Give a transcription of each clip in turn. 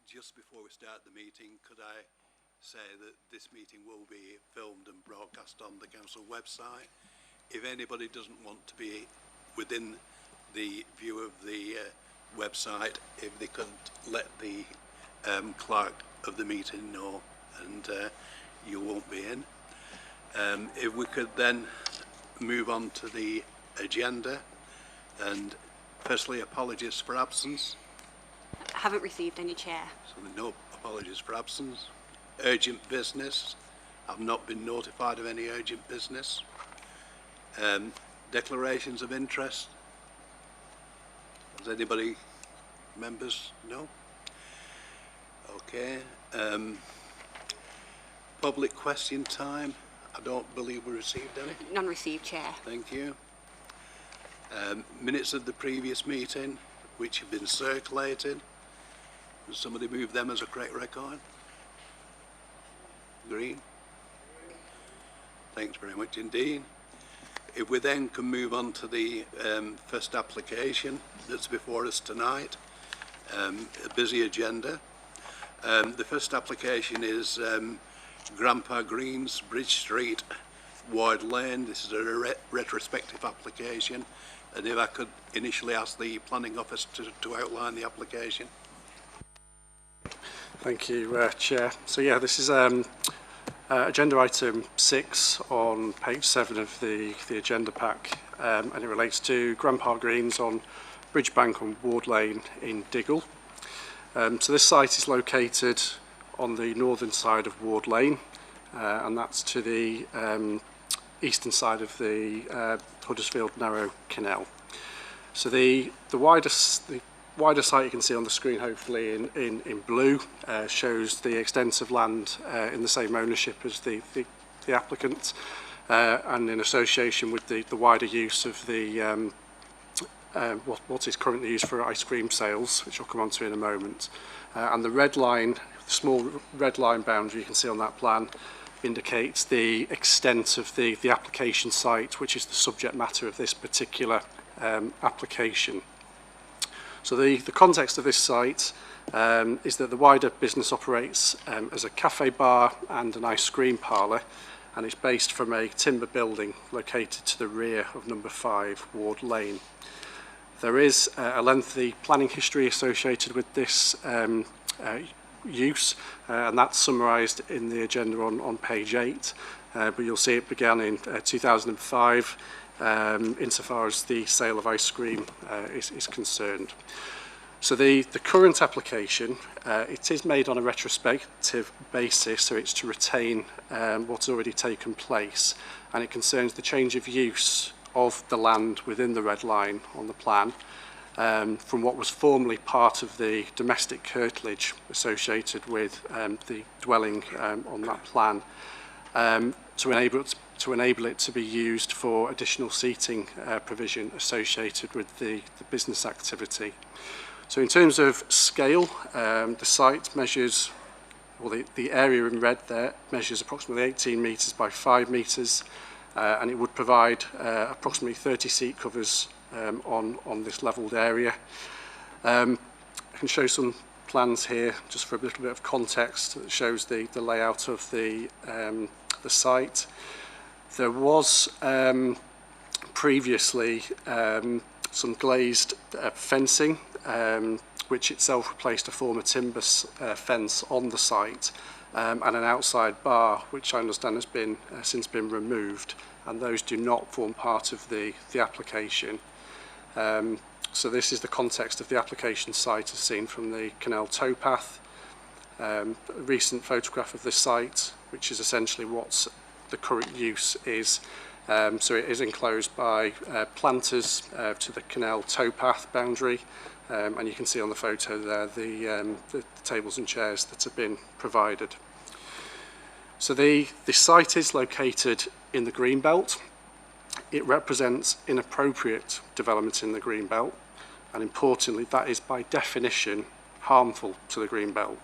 just before we start the meeting, could I say that this meeting will be filmed and broadcast on the council website. If anybody doesn't want to be within the view of the website, if they could let the clerk of the meeting know, and you won't be in. If we could then move on to the agenda, and firstly, apologies for absence. I haven't received any, Chair. So no apologies for absence. Urgent business. I've not been notified of any urgent business. Declarations of interest. Does anybody, members, know? Okay. Public question time. I don't believe we received any. None received, Chair. Thank you. Minutes of the previous meeting, which have been circulated. Does somebody move them as a correct record? Green. Thanks very much indeed. If we then can move on to the first application that's before us tonight, a busy agenda. The first application is Grandpa Greens, Bridge Street, Ward Lane. This is a retrospective application, and if I could initially ask the planning office to outline the application. Thank you, Chair. So yeah, this is agenda item 6 on page 7 of the agenda pack, and it relates to Grandpa Greens on Bridge Bank on Ward Lane in Diggle. So this site is located on the northern side of Ward Lane, and that's to the eastern side of the Huddersfield Narrow Canal. So the wider site you can see on the screen, hopefully in blue, shows the extent of land in the same ownership as the applicant, and in association with the wider use of the what is currently used for ice cream sales, which I'll come on to in a moment. And the red line, the small red line boundary you can see on that plan, indicates the extent of the application site, which is the subject matter of this particular application. So the context of this site is that the wider business operates as a cafe bar and an ice cream parlour, and it's based from a timber building located to the rear of number 5 Ward Lane. There is a lengthy planning history associated with this use, and that's summarised in the agenda on page 8, but you'll see it began in 2005 insofar as the sale of ice cream is concerned. So the current application, it is made on a retrospective basis, so it's to retain what's already taken place, and it concerns the change of use of the land within the red line on the plan, from what was formerly part of the domestic curtilage associated with the dwelling on that plan, to enable it to be used for additional seating provision associated with the business activity. So in terms of scale, the site measures, or the area in red there measures approximately 18 metres by 5 metres, and it would provide approximately 30 seat covers on this levelled area. I can show some plans here just for a little bit of context that shows the layout of the site. There was previously some glazed fencing, which itself replaced a former timber fence on the site, and an outside bar, which I understand has been since been removed, and those do not form part of the application. So this is the context of the application site as seen from the canal towpath. A recent photograph of this site, which is essentially what the current use is. So it is enclosed by planters to the canal towpath boundary, and you can see on the photo there the tables and chairs that have been provided. So the site is located in the green belt. It represents inappropriate development in the green belt, and importantly that is by definition harmful to the green belt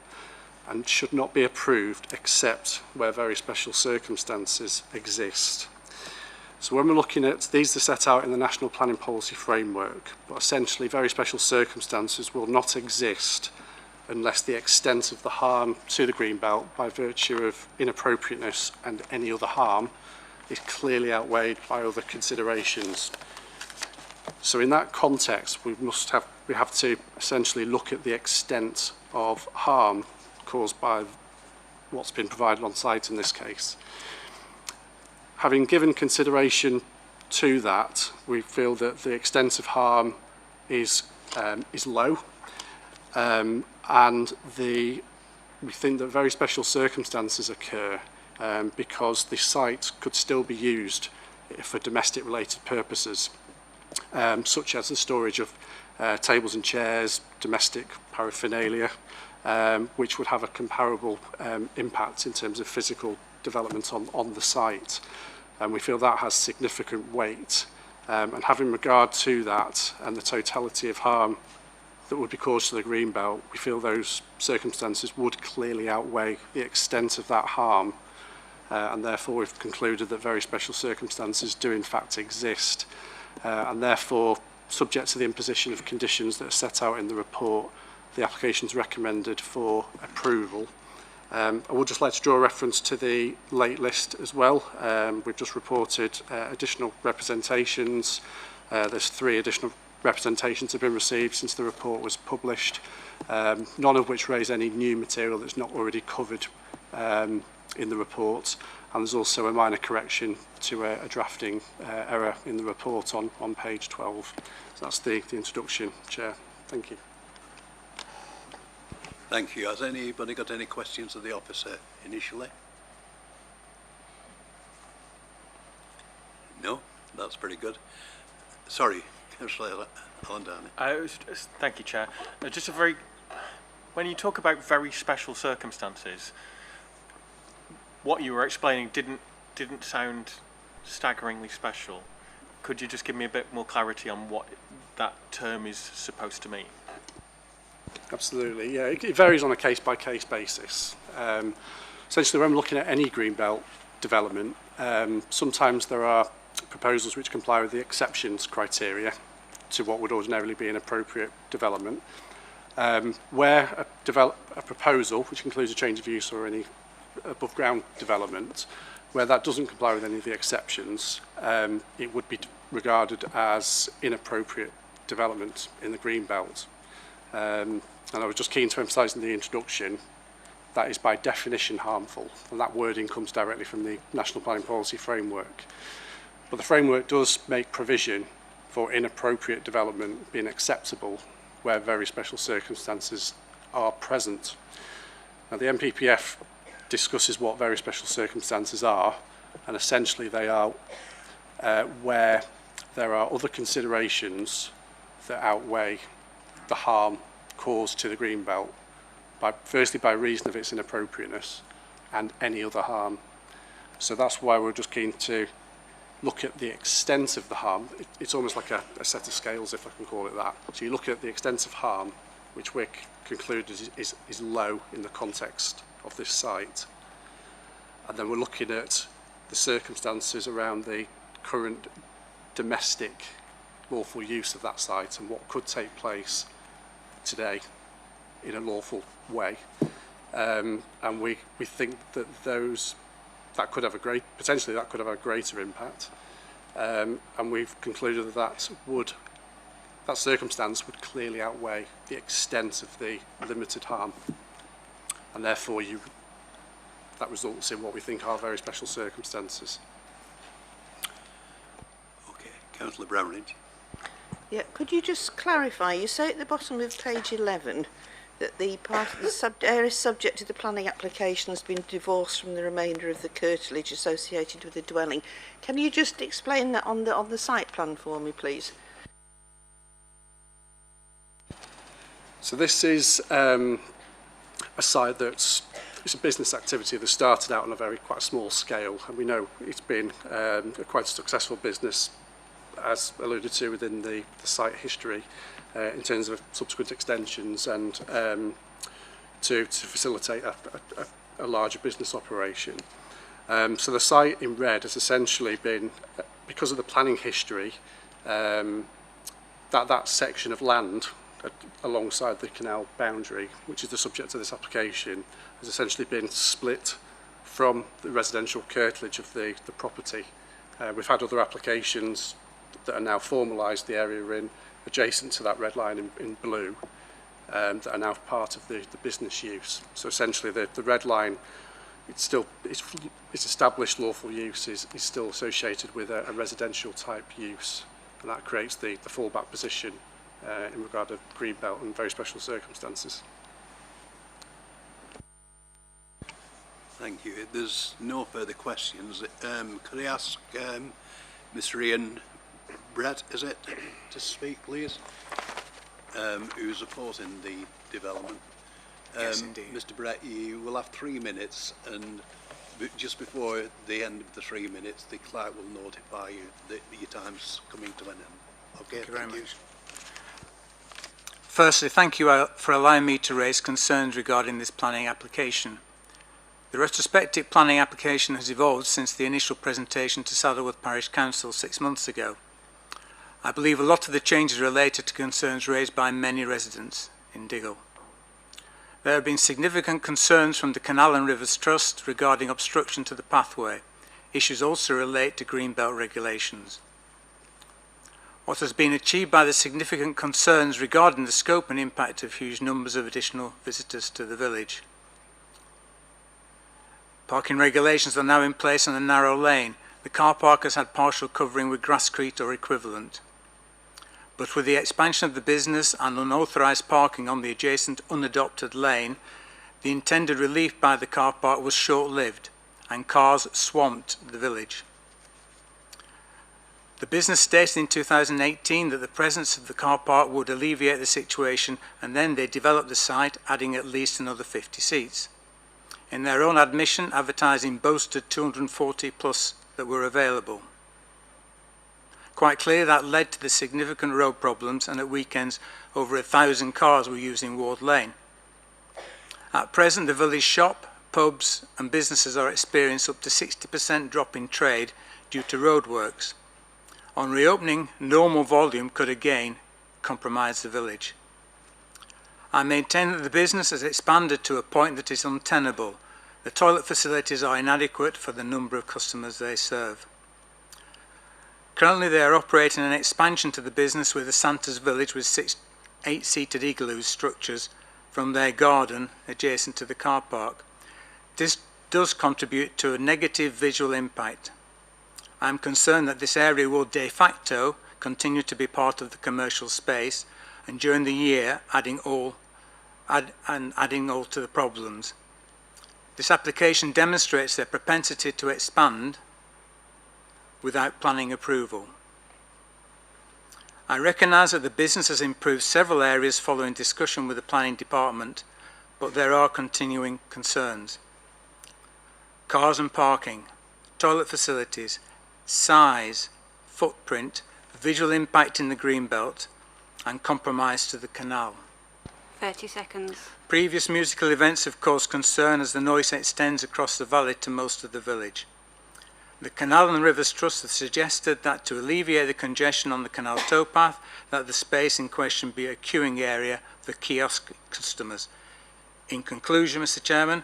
and should not be approved except where very special circumstances exist. So when we're looking at these, are set out in the National Planning Policy Framework, but essentially very special circumstances will not exist unless the extent of the harm to the greenbelt by virtue of inappropriateness and any other harm is clearly outweighed by other considerations. So in that context, we have to essentially look at the extent of harm caused by what's been provided on site in this case. Having given consideration to that, we feel that the extent of harm is low, and we think that very special circumstances occur because the site could still be used for domestic related purposes, such as the storage of tables and chairs, domestic paraphernalia, which would have a comparable impact in terms of physical development on the site. And we feel that has significant weight. And having regard to that and the totality of harm that would be caused to the greenbelt, we feel those circumstances would clearly outweigh the extent of that harm. And therefore we've concluded that very special circumstances do in fact exist. And therefore, subject to the imposition of conditions that are set out in the report, the application is recommended for approval. I would just like to draw a reference to the late list as well. We've just reported additional representations. There's 3 additional representations have been received since the report was published, none of which raise any new material that's not already covered in the report. And there's also a minor correction to a drafting error in the report on page 12. So that's the introduction, Chair. Thank you. Thank you. Has anybody got any questions of the officer initially? No? That's pretty good. Sorry, Councillor Alandani. Thank you, Chair. When you talk about very special circumstances, what you were explaining didn't sound staggeringly special. Could you just give me a bit more clarity on what that term is supposed to mean? Absolutely, yeah. It varies on a case-by-case basis. Essentially, when we're looking at any greenbelt development, sometimes there are proposals which comply with the exceptions criteria to what would ordinarily be an appropriate development. Where a proposal, which includes a change of use or any above ground development, where that doesn't comply with any of the exceptions, it would be regarded as inappropriate development in the greenbelt. And I was just keen to emphasise in the introduction that is by definition harmful, and that wording comes directly from the National Planning Policy Framework. But the framework does make provision for inappropriate development being acceptable where very special circumstances are present. Now, the NPPF discusses what very special circumstances are, and essentially they are where there are other considerations that outweigh the harm caused to the greenbelt, firstly by reason of its inappropriateness and any other harm. So that's why we're just keen to look at the extent of the harm. It's almost like a set of scales, if I can call it that. So you look at the extent of harm, which we're concluded is low in the context of this site. And then we're looking at the circumstances around the current domestic lawful use of that site and what could take place today in a lawful way. And we think that potentially that could have a greater impact. And we've concluded that that circumstance would clearly outweigh the extent of the limited harm. And therefore that results in what we think are very special circumstances. Okay, Councillor Brownridge. Yeah, could you just clarify, you say at the bottom of page 11 that the part of the area subject to the planning application has been divorced from the remainder of the curtilage associated with the dwelling. Can you just explain that on the site plan for me, please? So this is a site it's a business activity that started out on a quite small scale, and we know it's been a quite successful business, as alluded to within the site history, in terms of subsequent extensions and to facilitate a larger business operation. So the site in red has essentially been, because of the planning history, that section of land alongside the canal boundary, which is the subject of this application, has essentially been split from the residential curtilage of the property. We've had other applications that are now formalised the area in adjacent to that red line in blue, that are now part of the business use. So essentially the red line, it's established lawful use is still associated with a residential type use, and that creates the fallback position in regard to greenbelt and very special circumstances. Thank you. If there's no further questions, could I ask Mr. Ian Brett, is it, to speak, please? Who's opposing the development. Yes, indeed. Mr. Brett, you will have 3 minutes, and just before the end of the 3 minutes, the clerk will notify you that your time's coming to an end. Okay, Thank you very much. Firstly, thank you for allowing me to raise concerns regarding this planning application. The retrospective planning application has evolved since the initial presentation to Saddleworth Parish Council 6 months ago. I believe a lot of the changes are related to concerns raised by many residents in Diggle. There have been significant concerns from the Canal and Rivers Trust regarding obstruction to the pathway. Issues also relate to greenbelt regulations. What has been achieved by the significant concerns regarding the scope and impact of huge numbers of additional visitors to the village. Parking regulations are now in place on a narrow lane. The car park has had partial covering with grasscrete or equivalent. But with the expansion of the business and unauthorised parking on the adjacent unadopted lane, the intended relief by the car park was short-lived and cars swamped the village. The business stated in 2018 that the presence of the car park would alleviate the situation, and then they developed the site, adding at least another 50 seats. In their own admission, advertising boasted 240 plus that were available. Quite clearly that led to the significant road problems, and at weekends over 1,000 cars were using Ward Lane. At present, the village shop, pubs and businesses are experiencing up to 60% drop in trade due to roadworks. On reopening, normal volume could again compromise the village. I maintain that the business has expanded to a point that is untenable. The toilet facilities are inadequate for the number of customers they serve. Currently they are operating an expansion to the business with the Santa's Village with 6 8-seated igloo structures from their garden adjacent to the car park. This does contribute to a negative visual impact. I am concerned that this area will de facto continue to be part of the commercial space, and during the year adding all to the problems. This application demonstrates their propensity to expand without planning approval. I recognise that the business has improved several areas following discussion with the planning department, but there are continuing concerns. Cars and parking, toilet facilities, size, footprint, visual impact in the greenbelt, and compromise to the canal. 30 seconds. Previous musical events have caused concern as the noise extends across the valley to most of the village. The Canal and Rivers Trust has suggested that to alleviate the congestion on the canal towpath, that the space in question be a queuing area for kiosk customers. In conclusion, Mr. Chairman,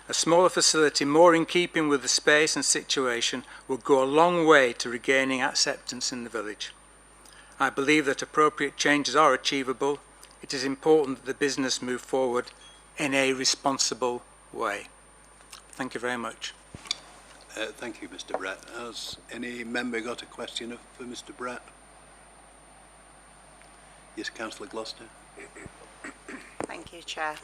a smaller facility more in keeping with the space and situation would go a long way to regaining acceptance in the village. I believe that appropriate changes are achievable. It is important that the business move forward in a responsible way. Thank you very much. Thank you, Mr. Brett. Has any member got a question for Mr. Brett? Yes, Councillor Gloucester. Thank you, Chair.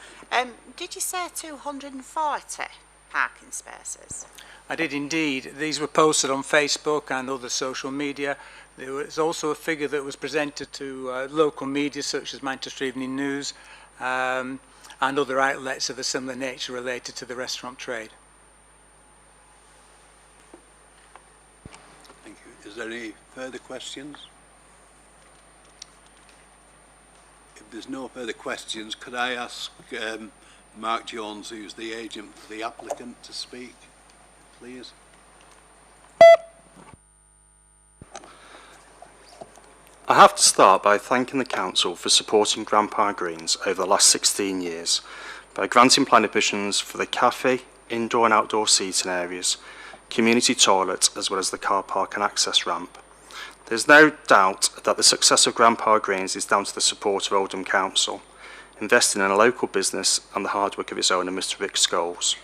Did you say 240 parking spaces? I did indeed. These were posted on Facebook and other social media. There was also a figure that was presented to local media such as Manchester Evening News and other outlets of a similar nature related to the restaurant trade. Thank you. Is there any further questions? If there's no further questions, could I ask Mark Jones, who's the agent for the applicant, to speak, please? I have to start by thanking the Council for supporting Grandpa Greens over the last 16 years by granting planning permissions for the cafe, indoor and outdoor seating areas, community toilet as well as the car park and access ramp. There is no doubt that the success of Grandpa Greens is down to the support of Oldham Council, investing in a local business and the hard work of its owner, Mr Rick Scholes.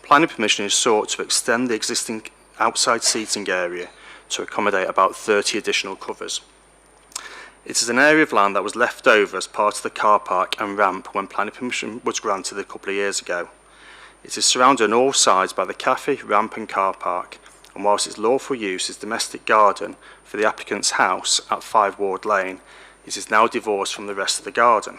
Planning permission is sought to extend the existing outside seating area to accommodate about 30 additional covers. It is an area of land that was left over as part of the car park and ramp when planning permission was granted a couple of years ago. It is surrounded on all sides by the cafe, ramp and car park, and whilst its lawful use is domestic garden for the applicant's house at 5 Ward Lane, it is now divorced from the rest of the garden.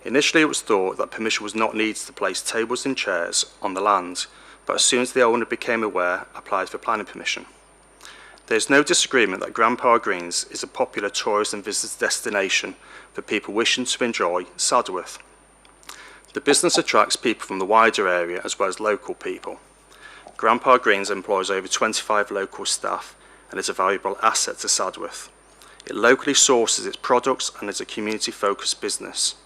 Initially it was thought that permission was not needed to place tables and chairs on the land, but as soon as the owner became aware, applied for planning permission. There is no disagreement that Grandpa Greens is a popular tourist and visitor destination for people wishing to enjoy Saddleworth. The business attracts people from the wider area as well as local people. Grandpa Greens employs over 25 local staff and is a valuable asset to Saddleworth. It locally sources its products and is a community-focused business.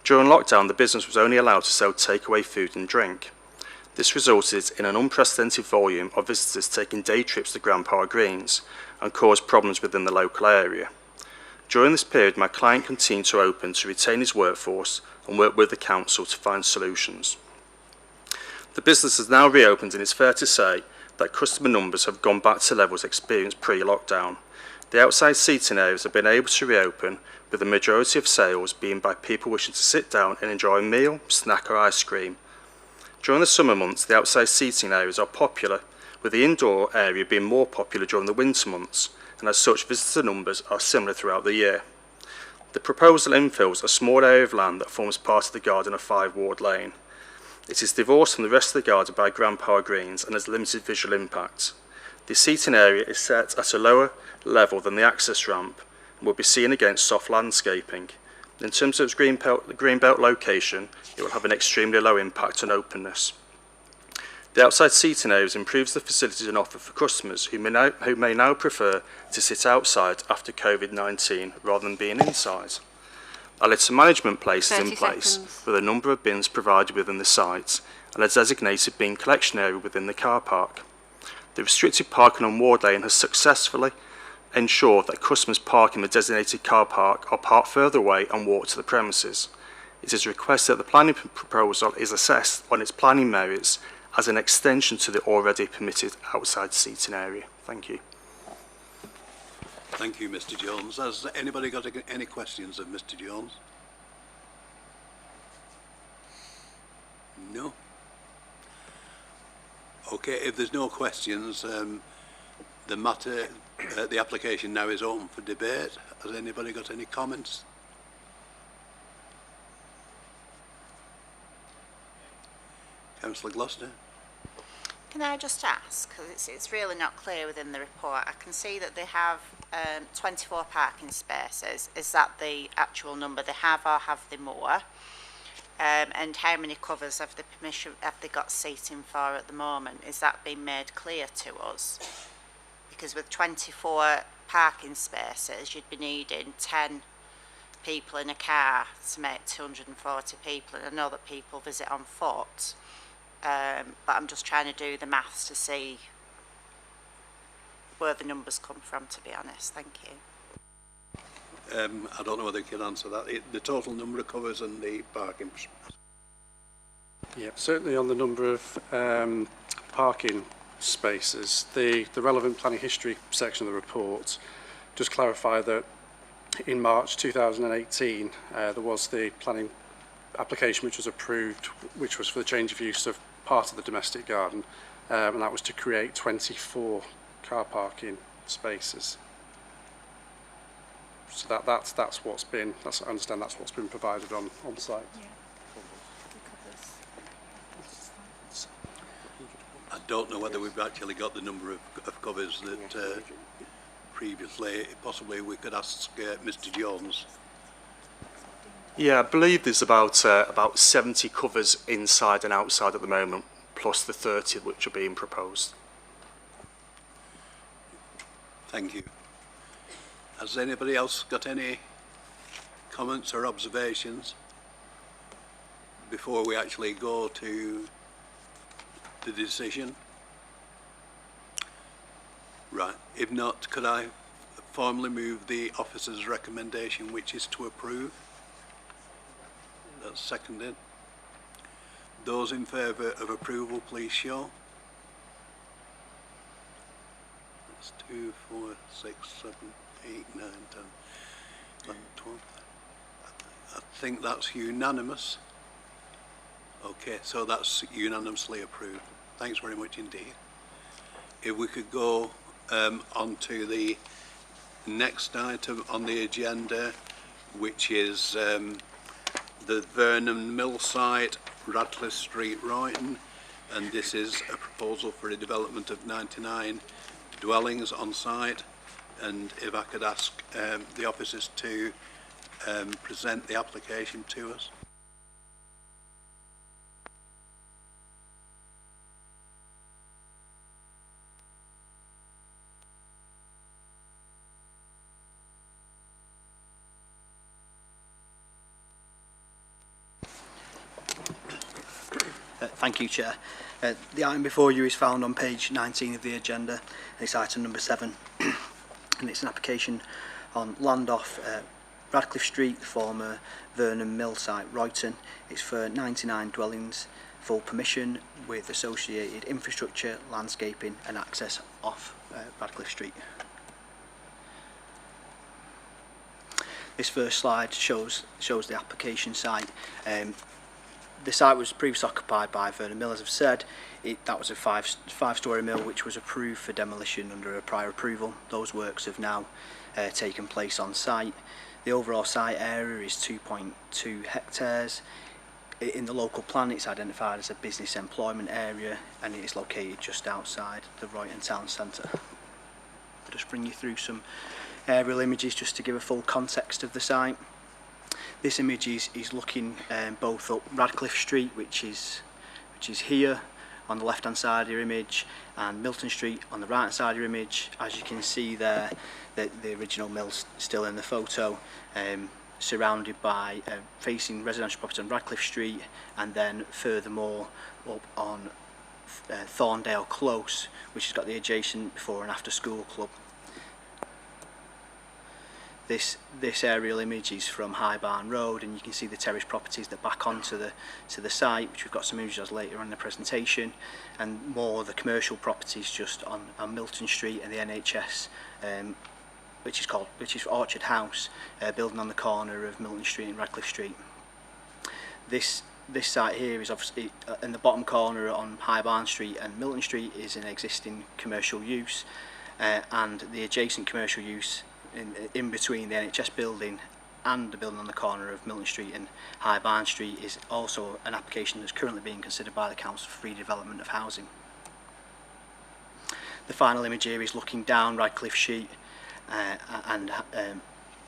During lockdown, the business was only allowed to sell takeaway food and drink. This resulted in an unprecedented volume of visitors taking day trips to Grandpa Greens and caused problems within the local area. During this period, my client continued to open to retain his workforce and work with the council to find solutions. The business has now reopened and it's fair to say that customer numbers have gone back to levels experienced pre-lockdown. The outside seating areas have been able to reopen, with the majority of sales being by people wishing to sit down and enjoy a meal, snack or ice cream. During the summer months, the outside seating areas are popular, with the indoor area being more popular during the winter months, and as such visitor numbers are similar throughout the year. The proposal infills a small area of land that forms part of the garden of 5 Ward Lane. It is divorced from the rest of the garden by Grandpa Greens and has limited visual impact. The seating area is set at a lower level than the access ramp and will be seen against soft landscaping. In terms of its greenbelt location, it will have an extremely low impact on openness. The outside seating areas improves the facilities and offer for customers who may now prefer to sit outside after COVID-19 rather than being inside. A litter management place is in place with a number of bins provided within the site and a designated bin collection area within the car park. The restricted parking on Ward Lane has successfully ensure that customers park in the designated car park or park further away and walk to the premises. It is requested that the planning proposal is assessed on its planning merits as an extension to the already permitted outside seating area. Thank you. Thank you, Mr Jones. Has anybody got any questions of Mr Jones? No? Okay, if there's no questions, the application now is open for debate. Has anybody got any comments? Councillor Gloucester. Can I just ask, because it's really not clear within the report, I can see that they have 24 parking spaces. Is that the actual number they have, or have they more? And how many covers have they got seating for at the moment? Is that being made clear to us? Because with 24 parking spaces, you'd be needing 10 people in a car to make 240 people. And I know that people visit on foot, but I'm just trying to do the maths to see where the numbers come from, to be honest. Thank you. I don't know whether you can answer that. The total number of covers and the parking. Yeah, certainly on the number of parking spaces, the relevant planning history section of the report does clarify that in March 2018 there was the planning application which was approved, which was for the change of use of part of the domestic garden, and that was to create 24 car parking spaces. So that's what's been, I understand that's what's been provided on site. Yeah. I don't know whether we've actually got the number of covers that previously. Possibly we could ask Mr Jones. Yeah, I believe there's about 70 covers inside and outside at the moment, plus the 30 which are being proposed. Thank you. Has anybody else got any comments or observations before we actually go to the decision? Right, if not, could I formally move the officer's recommendation, which is to approve? That's seconded. Those in favour of approval, please show. That's 2, 4, 6, 7, 8, 9, 10, 11, 12. I think that's unanimous. Okay, so that's unanimously approved. Thanks very much indeed. If we could go on to the next item on the agenda, which is the Vernon Mill site, Radcliffe Street, Royton, and this is a proposal for a development of 99 dwellings on site. And if I could ask the officers to present the application to us. Thank you, Chair. The item before you is found on page 19 of the agenda, and it's item number 7, and it's an application on land off Radcliffe Street, the former Vernon Mill site, Royton. It's for 99 dwellings, full permission with associated infrastructure, landscaping and access off Radcliffe Street. This first slide shows the application site. The site was previously occupied by Vernon Mill, as I've said. That was a five-storey mill which was approved for demolition under a prior approval. Those works have now taken place on site. The overall site area is 2.2 hectares. In the local plan, it's identified as a business employment area, and it is located just outside the Royton Town Centre. I'll just bring you through some aerial images just to give a full context of the site. This image is looking both up Radcliffe Street, which is here on the left hand side of your image, and Milton Street on the right hand side of your image. As you can see there, the original mill's still in the photo, surrounded by facing residential property on Radcliffe Street, and then furthermore up on Thorndale Close, which has got the adjacent before and after school club. This aerial image is from High Barn Road, and you can see the terrace properties that back onto the site, which we've got some images later on in the presentation, and more of the commercial properties just on Milton Street and the NHS, which is Orchard House, building on the corner of Milton Street and Radcliffe Street. This site here is obviously in the bottom corner on High Barn Street and Milton Street is an existing commercial use, and the adjacent commercial use in between the NHS building and the building on the corner of Milton Street and High Barn Street is also an application that's currently being considered by the Council for redevelopment of housing. The final image here is looking down Radcliffe Street and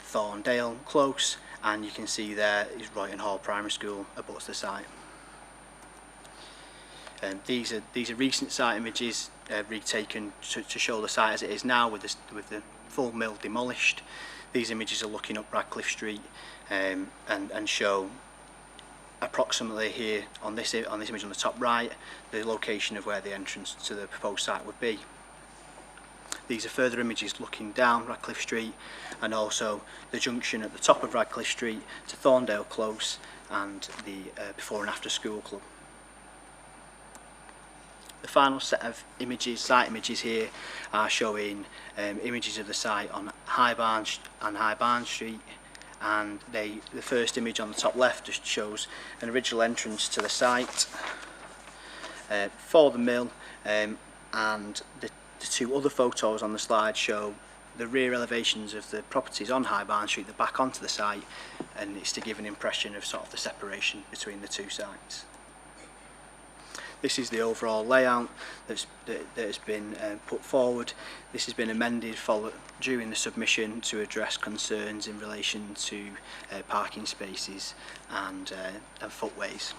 Thorndale Close, and you can see there is Royton Hall Primary School abuts the site. These are recent site images retaken to show the site as it is now with the full mill demolished. These images are looking up Radcliffe Street and show approximately here on this image on the top right the location of where the entrance to the proposed site would be. These are further images looking down Radcliffe Street and also the junction at the top of Radcliffe Street to Thorndale Close and the before and after school club. The final set of images, site images here, are showing images of the site on High Barn Street, and the first image on the top left just shows an original entrance to the site for the mill, and the two other photos on the slide show the rear elevations of the properties on High Barn Street that back onto the site, and it's to give an impression of sort of the separation between the two sites. This is the overall layout that has been put forward. This has been amended during the submission to address concerns in relation to parking spaces and footways.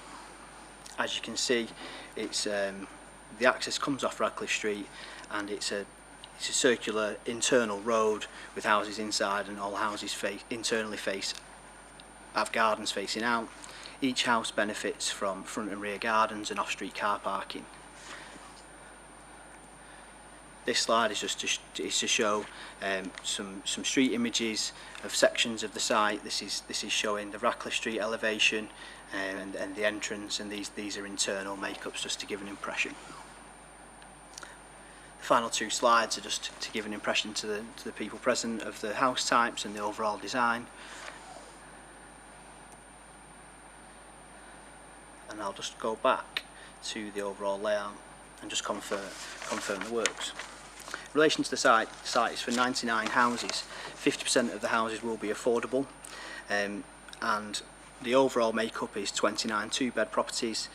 As you can see, it's the access comes off Radcliffe Street, and it's It's a circular internal road with houses inside, and all houses have gardens facing out. Each house benefits from front and rear gardens and off-street car parking. This slide is just to show some street images of sections of the site. This is showing the Ratcliffe Street elevation and the entrance, and these are internal makeups just to give an impression. The final two slides are just to give an impression to the people present of the house types and the overall design. And I'll just go back to the overall layout and just confirm the works. In relation to the site is for 99 houses. 50% of the houses will be affordable, and the overall makeup is 29 two-bed properties,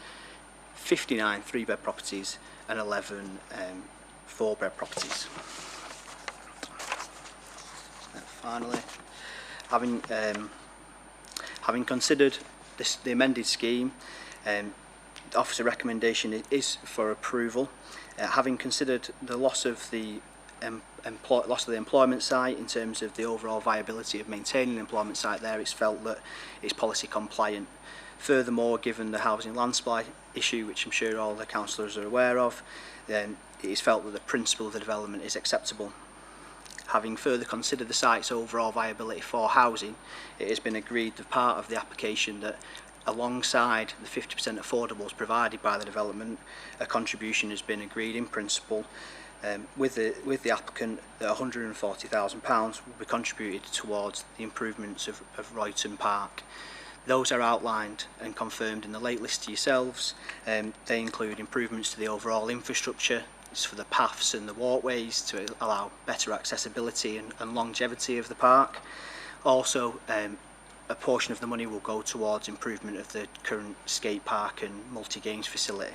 59 three-bed properties, and 11 four-bed properties. And finally, having considered the amended scheme, the officer recommendation is for approval. Having considered the loss of the employment site in terms of the overall viability of maintaining the employment site there, it's felt that it's policy compliant. Furthermore, given the housing land supply issue, which I'm sure all the councillors are aware of, then it is felt that the principle of the development is acceptable. Having further considered the site's overall viability for housing, it has been agreed that part of the application that alongside the 50% affordables provided by the development, a contribution has been agreed in principle with the applicant that £140,000 will be contributed towards the improvements of Royton Park. Those are outlined and confirmed in the late list to yourselves. They include improvements to the overall infrastructure, it's for the paths and the walkways to allow better accessibility and longevity of the park. Also, a portion of the money will go towards improvement of the current skate park and multi-games facility.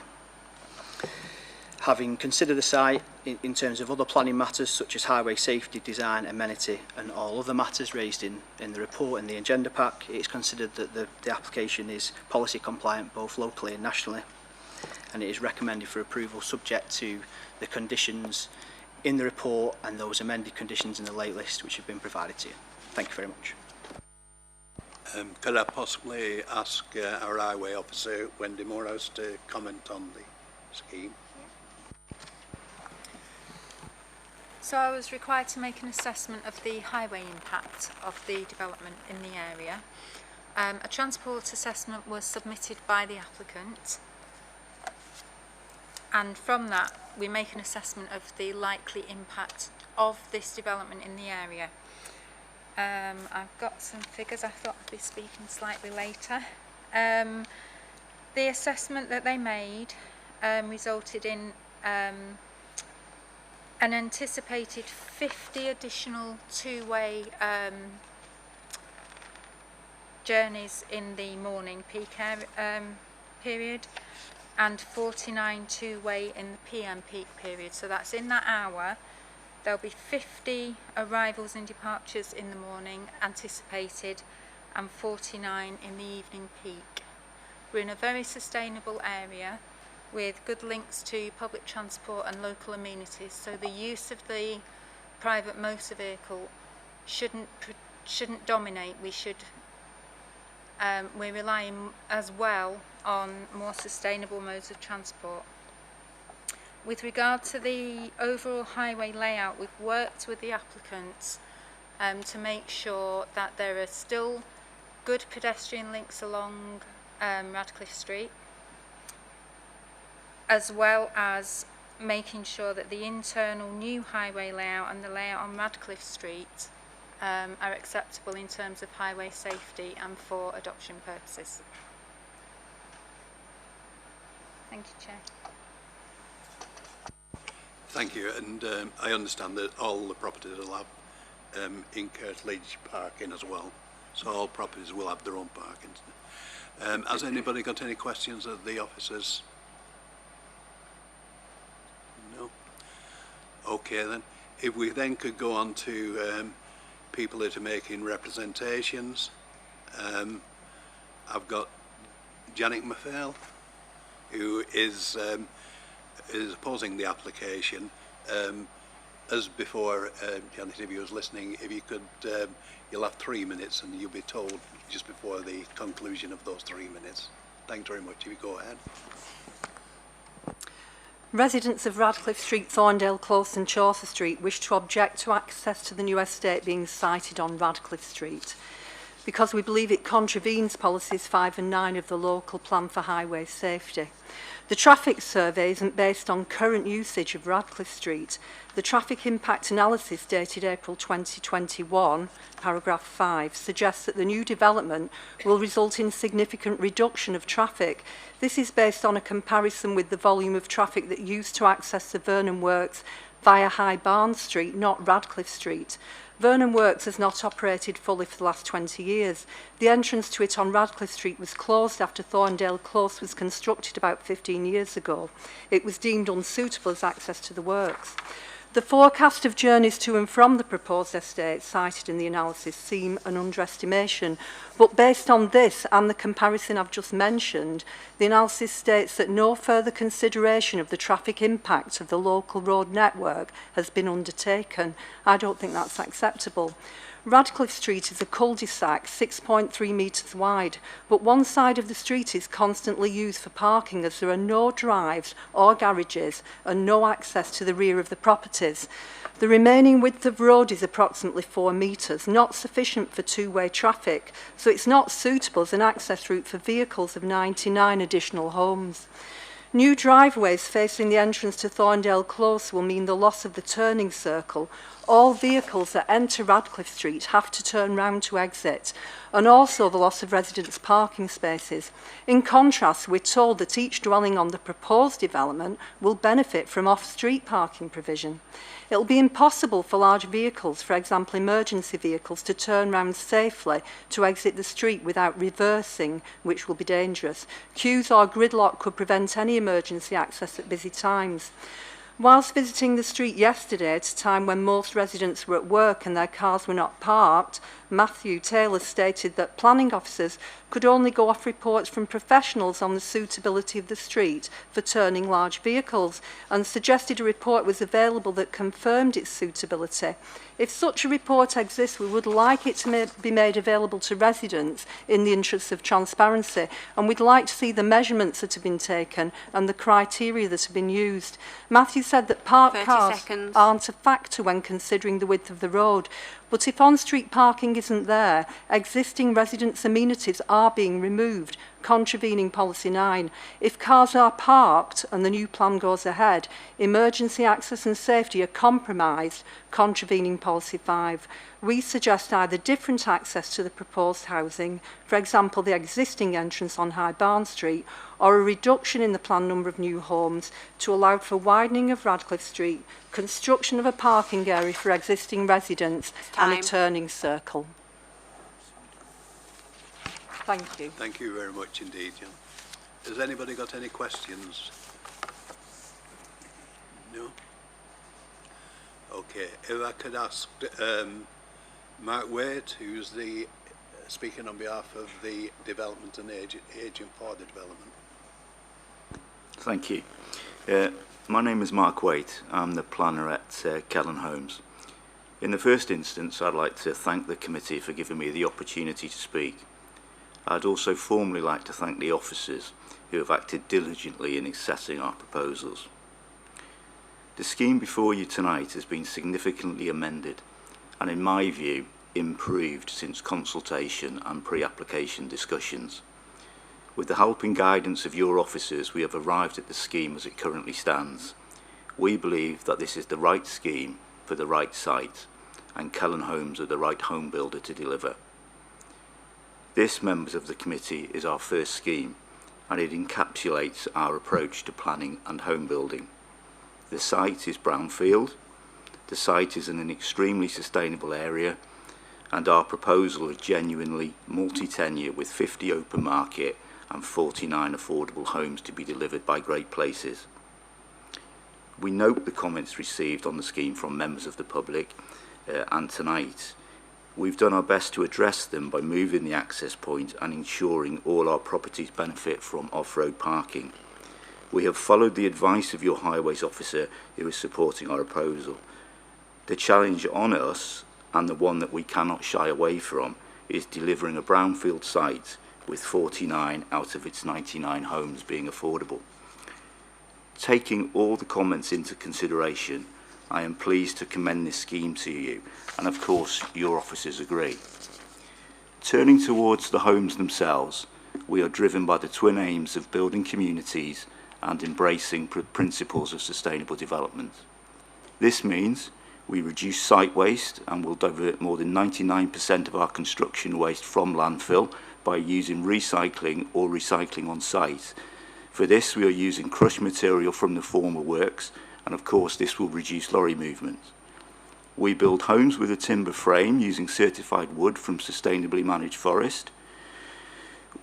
Having considered the site in terms of other planning matters such as highway safety, design, amenity and all other matters raised in the report and the agenda pack, it's considered that the application is policy compliant both locally and nationally, and it is recommended for approval subject to the conditions in the report and those amended conditions in the late list which have been provided to you. Thank you very much. Could I possibly ask our highway officer, Wendy Morehouse, to comment on the scheme? So I was required to make an assessment of the highway impact of the development in the area. A transport assessment was submitted by the applicant, and from that we make an assessment of the likely impact of this development in the area. I've got some figures. I thought I'd be speaking slightly later. The assessment that they made resulted in an anticipated 50 additional two-way journeys in the morning peak period and 49 two-way in the PM peak period. So that's in that hour. There'll be 50 arrivals and departures in the morning anticipated and 49 in the evening peak. We're in a very sustainable area with good links to public transport and local amenities, so the use of the private motor vehicle shouldn't dominate. We're relying as well on more sustainable modes of transport. With regard to the overall highway layout, we've worked with the applicants to make sure that there are still good pedestrian links along Radcliffe Street, as well as making sure that the internal new highway layout and the layout on Radcliffe Street are acceptable in terms of highway safety and for adoption purposes. Thank you, Chair. Thank you, and I understand that all the properties will have in curtilage parking as well, so all properties will have their own parking. Has anybody got any questions of the officers? No? Okay then, if we then could go on to people that are making representations. I've got Janet Maffel, who is opposing the application, as before, Janet, if you was listening, if you could, you'll have 3 minutes and you'll be told just before the conclusion of those 3 minutes. Thanks very much. If you go ahead. Residents of Radcliffe Street, Thorndale Close and Chaucer Street wish to object to access to the new estate being sited on Radcliffe Street because we believe it contravenes policies 5 and 9 of the local plan for highway safety. The traffic survey isn't based on current usage of Radcliffe Street. The traffic impact analysis dated April 2021, paragraph 5, suggests that the new development will result in significant reduction of traffic. This is based on a comparison with the volume of traffic that used to access the Vernon Works via High Barn Street, not Radcliffe Street. Vernon Works has not operated fully for the last 20 years. The entrance to it on Radcliffe Street was closed after Thorndale Close was constructed about 15 years ago. It was deemed unsuitable as access to the works. The forecast of journeys to and from the proposed estate cited in the analysis seem an underestimation, but based on this and the comparison I've just mentioned, the analysis states that no further consideration of the traffic impact of the local road network has been undertaken. I don't think that's acceptable. Radcliffe Street is a cul-de-sac 6.3 metres wide, but one side of the street is constantly used for parking as there are no drives or garages and no access to the rear of the properties. The remaining width of road is approximately 4 metres, not sufficient for two-way traffic, so it's not suitable as an access route for vehicles of 99 additional homes. New driveways facing the entrance to Thorndale Close will mean the loss of the turning circle. All vehicles that enter Radcliffe Street have to turn round to exit, and also the loss of residents' parking spaces. In contrast, we're told that each dwelling on the proposed development will benefit from off-street parking provision. It will be impossible for large vehicles, for example emergency vehicles, to turn round safely to exit the street without reversing, which will be dangerous. Queues or gridlock could prevent any emergency access at busy times. Whilst visiting the street yesterday at a time when most residents were at work and their cars were not parked, Matthew Taylor stated that planning officers could only go off reports from professionals on the suitability of the street for turning large vehicles and suggested a report was available that confirmed its suitability. If such a report exists, we would like it to be made available to residents in the interests of transparency, and we'd like to see the measurements that have been taken and the criteria that have been used. Matthew said that parked cars aren't a factor when considering the width of the road, but if on-street parking isn't there, existing residents' amenities are being removed, contravening Policy 9. If cars are parked and the new plan goes ahead, emergency access and safety are compromised, contravening Policy 5. We suggest either different access to the proposed housing, for example the existing entrance on High Barn Street, or a reduction in the planned number of new homes to allow for widening of Radcliffe Street, construction of a parking area for existing residents and a turning circle. Thank you. Thank you very much indeed, John. Has anybody got any questions? No? Okay, if I could ask Mark Waite, who's the speaking on behalf of the development and agent for the development. Thank you. My name is Mark Waite. I'm the planner at Kellen Homes. In the first instance, I'd like to thank the committee for giving me the opportunity to speak. I'd also formally like to thank the officers who have acted diligently in assessing our proposals. The scheme before you tonight has been significantly amended and, in my view, improved since consultation and pre-application discussions. With the help and guidance of your officers, we have arrived at the scheme as it currently stands. We believe that this is the right scheme for the right site, and Kellen Homes are the right home builder to deliver. This, members of the committee, is our first scheme, and it encapsulates our approach to planning and home building. The site is brownfield, the site is in an extremely sustainable area, and our proposal is genuinely multi-tenure with 50 open market and 49 affordable homes to be delivered by Great Places. We note the comments received on the scheme from members of the public, and tonight we've done our best to address them by moving the access point and ensuring all our properties benefit from off-road parking. We have followed the advice of your highways officer who is supporting our proposal. The challenge on us, and the one that we cannot shy away from, is delivering a brownfield site with 49 out of its 99 homes being affordable. Taking all the comments into consideration, I am pleased to commend this scheme to you, and of course your officers agree. Turning towards the homes themselves, we are driven by the twin aims of building communities and embracing principles of sustainable development. This means we reduce site waste and will divert more than 99% of our construction waste from landfill by using recycling or recycling on site. For this, we are using crushed material from the former works, and of course this will reduce lorry movement. We build homes with a timber frame using certified wood from sustainably managed forest.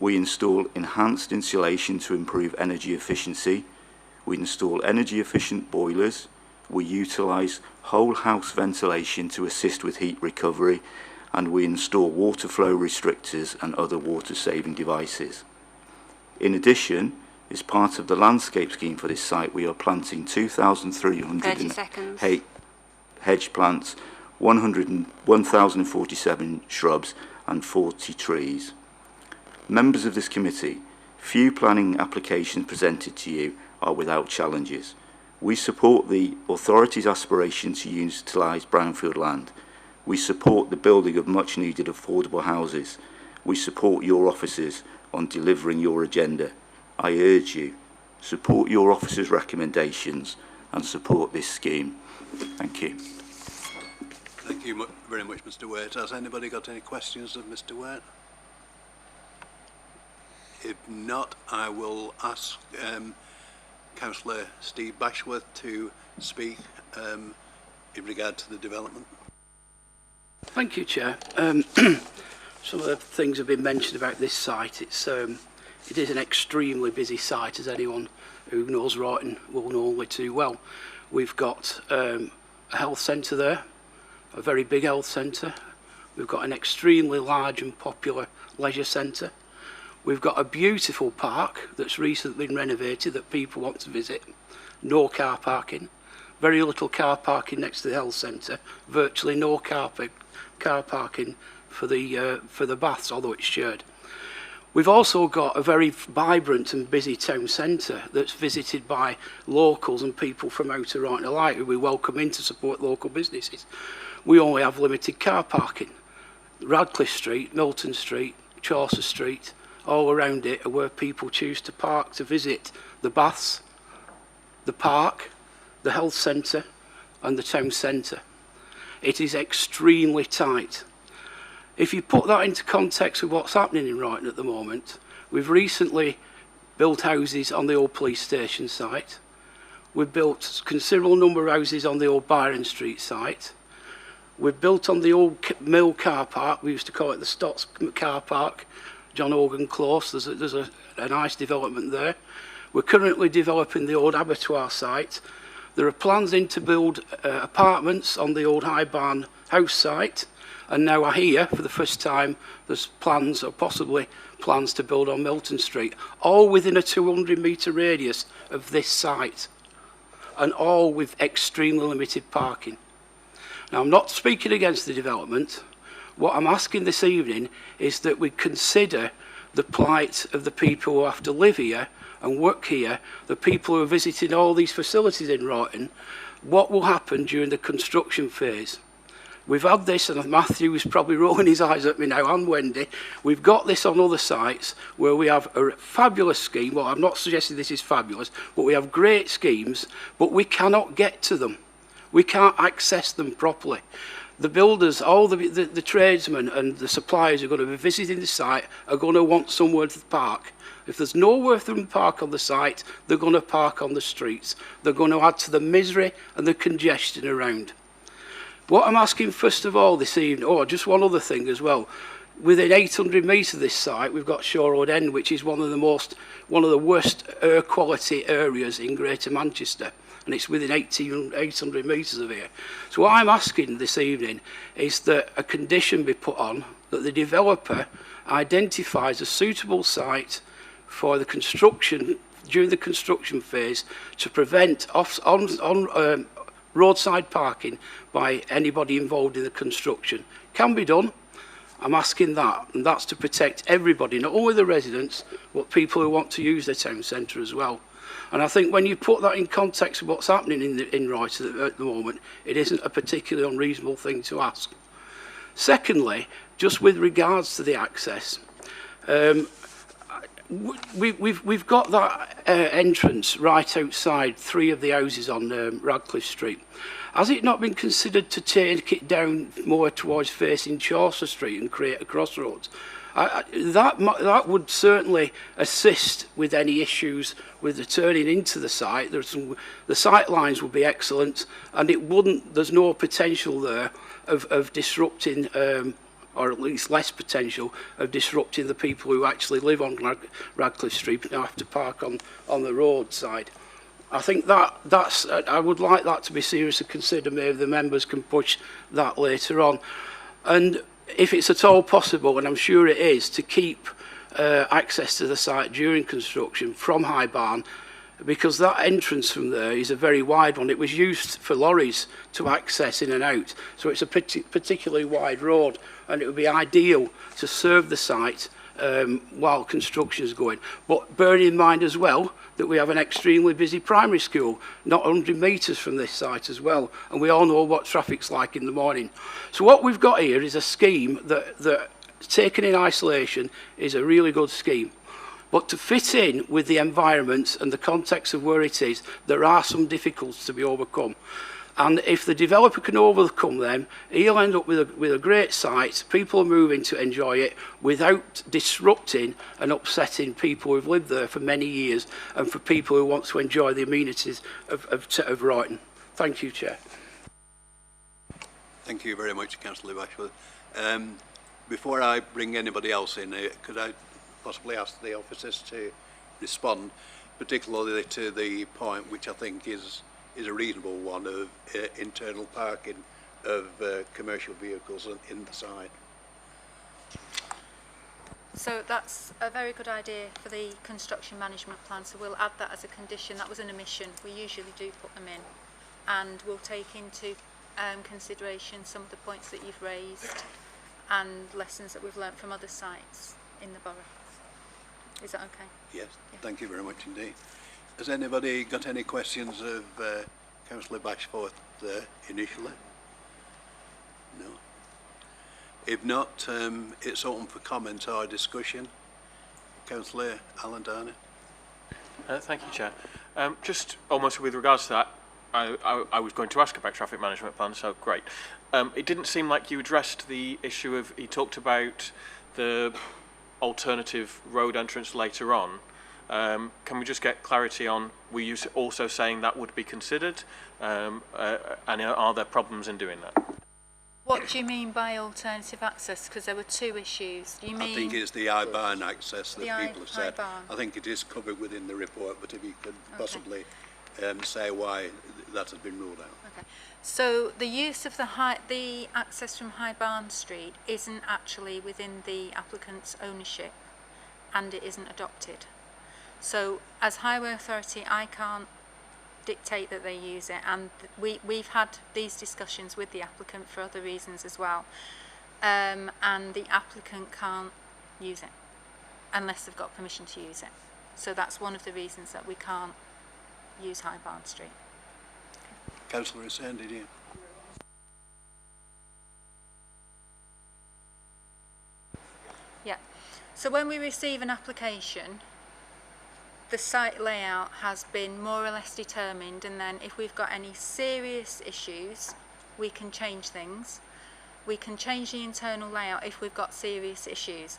We install enhanced insulation to improve energy efficiency. We install energy efficient boilers. We utilise whole house ventilation to assist with heat recovery, and we install water flow restrictors and other water saving devices. In addition, as part of the landscape scheme for this site, we are planting 2,308 hedge plants, 1,047 shrubs and 40 trees. Members of this committee, few planning applications presented to you are without challenges. We support the authority's aspiration to utilise brownfield land. We support the building of much needed affordable houses. We support your officers on delivering your agenda. I urge you, support your officers' recommendations and support this scheme. Thank you. Thank you very much, Mr. Waite. Has anybody got any questions of Mr. Waite? If not, I will ask Councillor Steve Bashworth to speak in regard to the development. Thank you, Chair. Some of the things have been mentioned about this site. It is an extremely busy site, as anyone who knows Wrighton will know only too well. We've got a health centre there, a very big health centre. We've got an extremely large and popular leisure centre. We've got a beautiful park that's recently been renovated that people want to visit. No car parking. Very little car parking next to the health centre. Virtually no car parking for the baths, although it's shared. We've also got a very vibrant and busy town centre that's visited by locals and people from outer Wrighton alike who we welcome in to support local businesses. We only have limited car parking. Radcliffe Street, Milton Street, Chaucer Street, all around it are where people choose to park to visit the baths, the park, the health centre and the town centre. It is extremely tight. If you put that into context with what's happening in Wrighton at the moment, we've recently built houses on the old police station site. We've built a considerable number of houses on the old Byron Street site. We've built on the old mill car park. We used to call it the Stotts car park, John Hogan Close. There's a nice development there. We're currently developing the old abattoir site. There are plans in to build apartments on the old High Barn house site. And now I hear, for the first time, there's plans, or possibly plans, to build on Milton Street, all within a 200-metre radius of this site, and all with extremely limited parking. Now, I'm not speaking against the development. What I'm asking this evening is that we consider the plight of the people who have to live here and work here, the people who are visiting all these facilities in Wrighton. What will happen during the construction phase? We've had this, and Matthew is probably rolling his eyes at me now, and Wendy. We've got this on other sites where we have a fabulous scheme. Well, I'm not suggesting this is fabulous, but we have great schemes, but we cannot get to them. We can't access them properly. The builders, all the tradesmen and the suppliers who are going to be visiting the site are going to want somewhere to park. If there's nowhere for them to park on the site, they're going to park on the streets. They're going to add to the misery and the congestion around. What I'm asking first of all this evening, just one other thing as well. Within 800 metres of this site, we've got Shore Road End, which is one of the worst air quality areas in Greater Manchester, and it's within 800 metres of here. So what I'm asking this evening is that a condition be put on that the developer identifies a suitable site for the construction, during the construction phase, to prevent roadside parking by anybody involved in the construction. Can be done. I'm asking that, and that's to protect everybody, not only the residents, but people who want to use the town centre as well. And I think when you put that in context of what's happening in Wright at the moment, it isn't a particularly unreasonable thing to ask. Secondly, just with regards to the access, we've got that entrance right outside 3 of the houses on Radcliffe Street. Has it not been considered to take it down more towards facing Chaucer Street and create a crossroads? That would certainly assist with any issues with the turning into the site. The sight lines would be excellent, and there's no potential there of disrupting, or at least less potential of disrupting the people who actually live on Radcliffe Street and have to park on the roadside. I think that's I would like that to be seriously considered. Maybe the members can push that later on. And if it's at all possible, and I'm sure it is, to keep access to the site during construction from High Barn, because that entrance from there is a very wide one. It was used for lorries to access in and out, so it's a particularly wide road, and it would be ideal to serve the site while construction is going. But bearing in mind as well that we have an extremely busy primary school, not 100 metres from this site as well, and we all know what traffic's like in the morning. So what we've got here is a scheme that taken in isolation is a really good scheme. But to fit in with the environment and the context of where it is, there are some difficulties to be overcome. And if the developer can overcome them, he'll end up with a great site. People are moving to enjoy it without disrupting and upsetting people who've lived there for many years, and for people who want to enjoy the amenities of Wrighton. Thank you, Chair. Thank you very much, Councillor Bashworth. Before I bring anybody else in, could I possibly ask the officers to respond, particularly to the point which I think is a reasonable one of internal parking of commercial vehicles in the site. So that's a very good idea for the construction management plan, so we'll add that as a condition. That was an omission. We usually do put them in, and we'll take into consideration some of the points that you've raised and lessons that we've learnt from other sites in the borough. Is that okay? Yes, yeah. Thank you very much indeed. Has anybody got any questions of Councillor Bashforth initially? No. If not, it's open for comment or discussion. Councillor Alan Darnay. Thank you, Chair. Just almost with regards to that, I was going to ask about traffic management plan, so great. It didn't seem like you addressed the issue of, he talked about the alternative road entrance later on. Can we just get clarity on, were you also saying that would be considered, and are there problems in doing that? What do you mean by alternative access? Because there were 2 issues. Do you mean? I think it's the I-Barn access that the people have said. I-Barn. I think it is covered within the report, but if you could possibly say why that has been ruled out. Okay. So the use of the access from High Barn Street isn't actually within the applicant's ownership, and it isn't adopted. So as Highway Authority, I can't dictate that they use it, and we've had these discussions with the applicant for other reasons as well, and the applicant can't use it unless they've got permission to use it. So that's one of the reasons that we can't use High Barn Street. Councillor Hussain, did you? Yeah. So when we receive an application, the site layout has been more or less determined, and then if we've got any serious issues, we can change things. We can change the internal layout if we've got serious issues.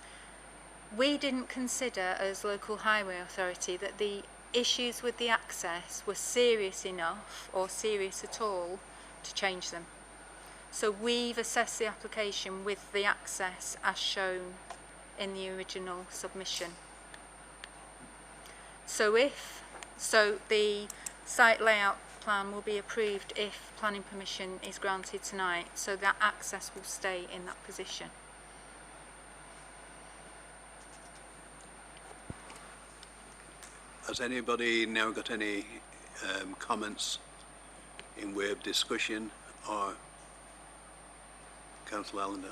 We didn't consider as local highway authority that the issues with the access were serious enough or serious at all to change them. So we've assessed the application with the access as shown in the original submission. So the site layout plan will be approved if planning permission is granted tonight, so that access will stay in that position. Has anybody now got any comments in way of discussion, or Councillor Allendale?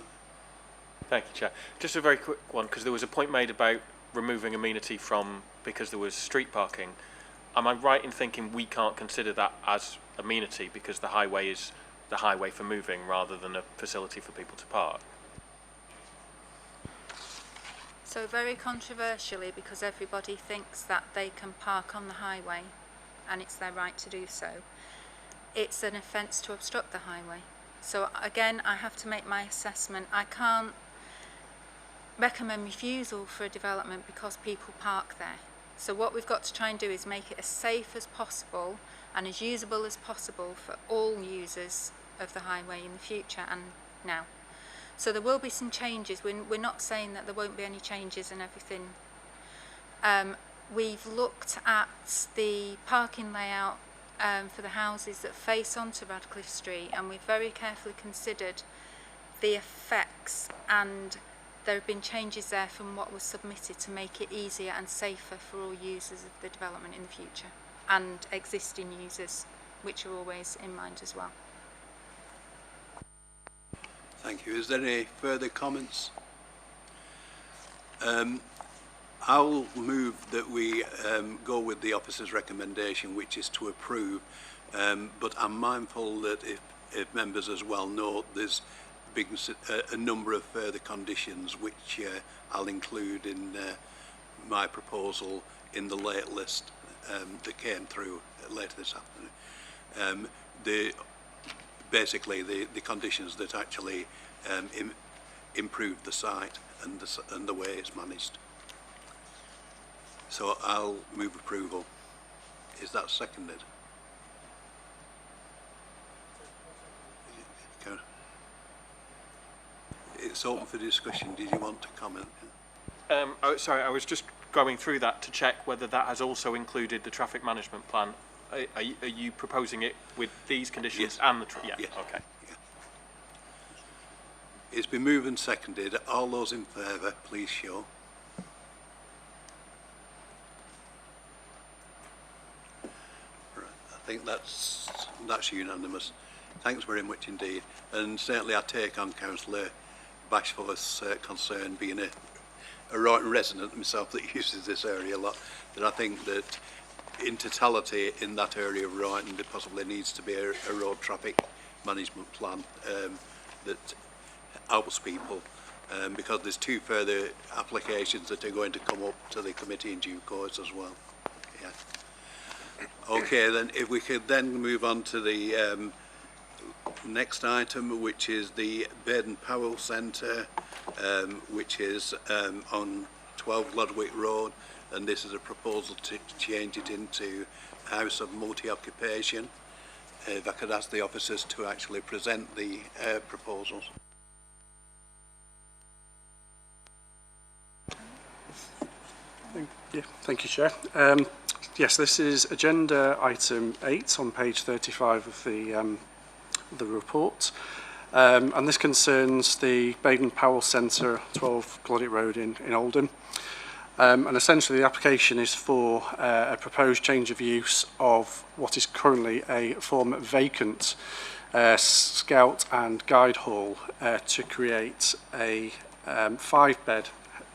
Thank you, Chair. Just a very quick one, because there was a point made about removing amenity from, because there was street parking. Am I right in thinking we can't consider that as amenity because the highway is the highway for moving rather than a facility for people to park? So very controversially, because everybody thinks that they can park on the highway and it's their right to do so, it's an offence to obstruct the highway. So again, I have to make my assessment. I can't recommend refusal for a development because people park there. So what we've got to try and do is make it as safe as possible and as usable as possible for all users of the highway in the future and now. So there will be some changes. We're not saying that there won't be any changes and everything. We've looked at the parking layout for the houses that face onto Radcliffe Street, and we've very carefully considered the effects, and there have been changes there from what was submitted to make it easier and safer for all users of the development in the future, and existing users, which are always in mind as well. Thank you. Is there any further comments? I'll move that we go with the officer's recommendation, which is to approve, but I'm mindful that if members as well know, there's a number of further conditions which I'll include in my proposal in the late list that came through later this afternoon. Basically the conditions that actually improve the site and the way it's managed. So I'll move approval. Is that seconded? Okay. It's open for discussion. Did you want to comment? Sorry, I was just going through that to check whether that has also included the traffic management plan. Are you proposing it with these conditions? Yes. And the Yeah. Okay. Yeah. It's been moved and seconded. All those in favour, please show. Right. I think that's unanimous. Thanks very much indeed. And certainly I take on Councillor Bashford's concern, being a Royton resident myself that uses this area a lot, that I think that in totality in that area of Royton there possibly needs to be a road traffic management plan that helps people, because there's two further applications that are going to come up to the committee in due course as well. Yeah. Okay, then if we could then move on to the next item, which is the Baden-Powell Centre, which is on 12 Ludwig Road, and this is a proposal to change it into a house of multi-occupation. If I could ask the officers to actually present the proposals. Yeah, thank you, Chair. Yes, this is agenda item 8 on page 35 of the report. And this concerns the Baden-Powell Centre, 12 Gloddick Road in Oldham. And essentially the application is for a proposed change of use of what is currently a former vacant scout and guide hall to create a 5-bed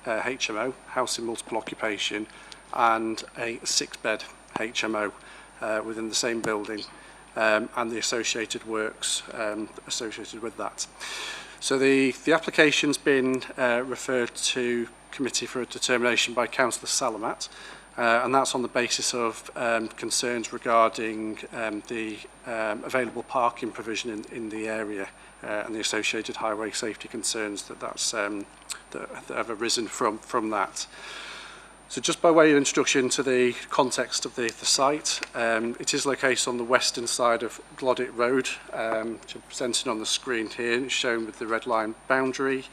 HMO, house in multiple occupation, and a 6-bed HMO within the same building, and the associated works associated with that. So the application's been referred to committee for a determination by Councillor Salamat, and that's on the basis of concerns regarding the available parking provision in the area and the associated highway safety concerns that have arisen from that. So just by way of introduction to the context of the site, it is located on the western side of Gloddick Road, which is presented on the screen here. It's shown with the red line boundary,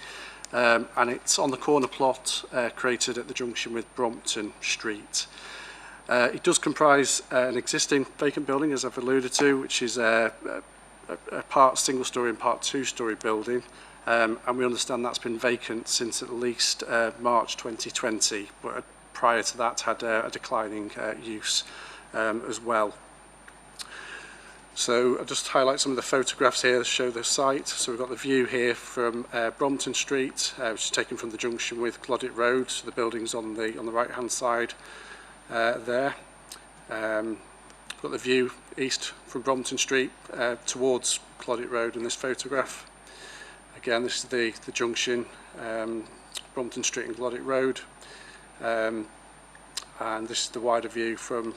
and it's on the corner plot created at the junction with Brompton Street. It does comprise an existing vacant building, as I've alluded to, which is a part single-storey and part two-storey building. And we understand that's been vacant since at least March 2020, but prior to that had a declining use as well. So So I'll just highlight some of the photographs here that show the site. So we've got the view here from Brompton Street, which is taken from the junction with Clodit Road. So the building's on the right-hand side there. We've got the view east from Brompton Street towards Clodit Road in this photograph. Again, this is the junction, Brompton Street and Clodit Road. And this is the wider view from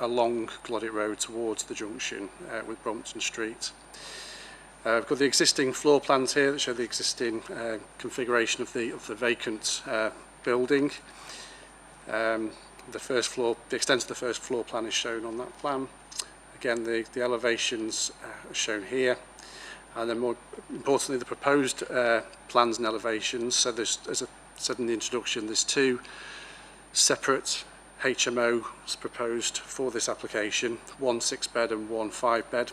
along Clodit Road towards the junction with Brompton Street. We've got the existing floor plans here that show the existing configuration of the vacant building. The extent of the first floor plan is shown on that plan. Again, the elevations are shown here. And then more importantly, the proposed plans and elevations. So there's, as I said in the introduction, there's two separate HMOs proposed for this application, one 6-bed and one 5-bed.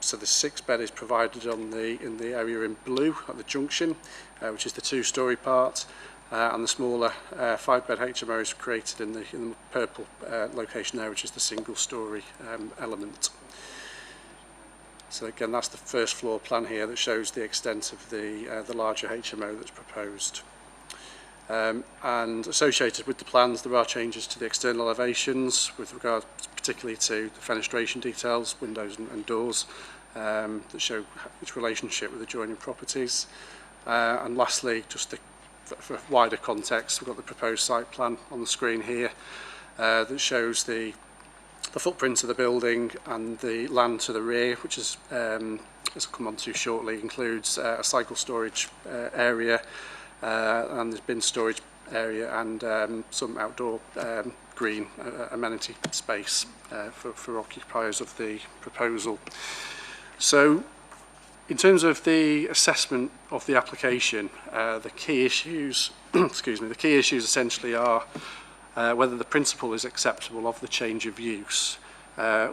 So the 6-bed is provided in the area in blue at the junction, which is the 2-storey part, and the smaller 5-bed HMO is created in the purple location there, which is the single-storey element. So again, that's the first floor plan here that shows the extent of the larger HMO that's proposed. And associated with the plans, there are changes to the external elevations with regard particularly to the fenestration details, windows and doors that show its relationship with adjoining properties. And lastly, just for wider context, we've got the proposed site plan on the screen here that shows the footprint of the building and the land to the rear, which is, as I'll come on to shortly, includes a cycle storage area, and there's bin storage area and some outdoor green amenity space for occupiers of the proposal. So in terms of the assessment of the application, the key issues the key issues essentially are whether the principle is acceptable of the change of use,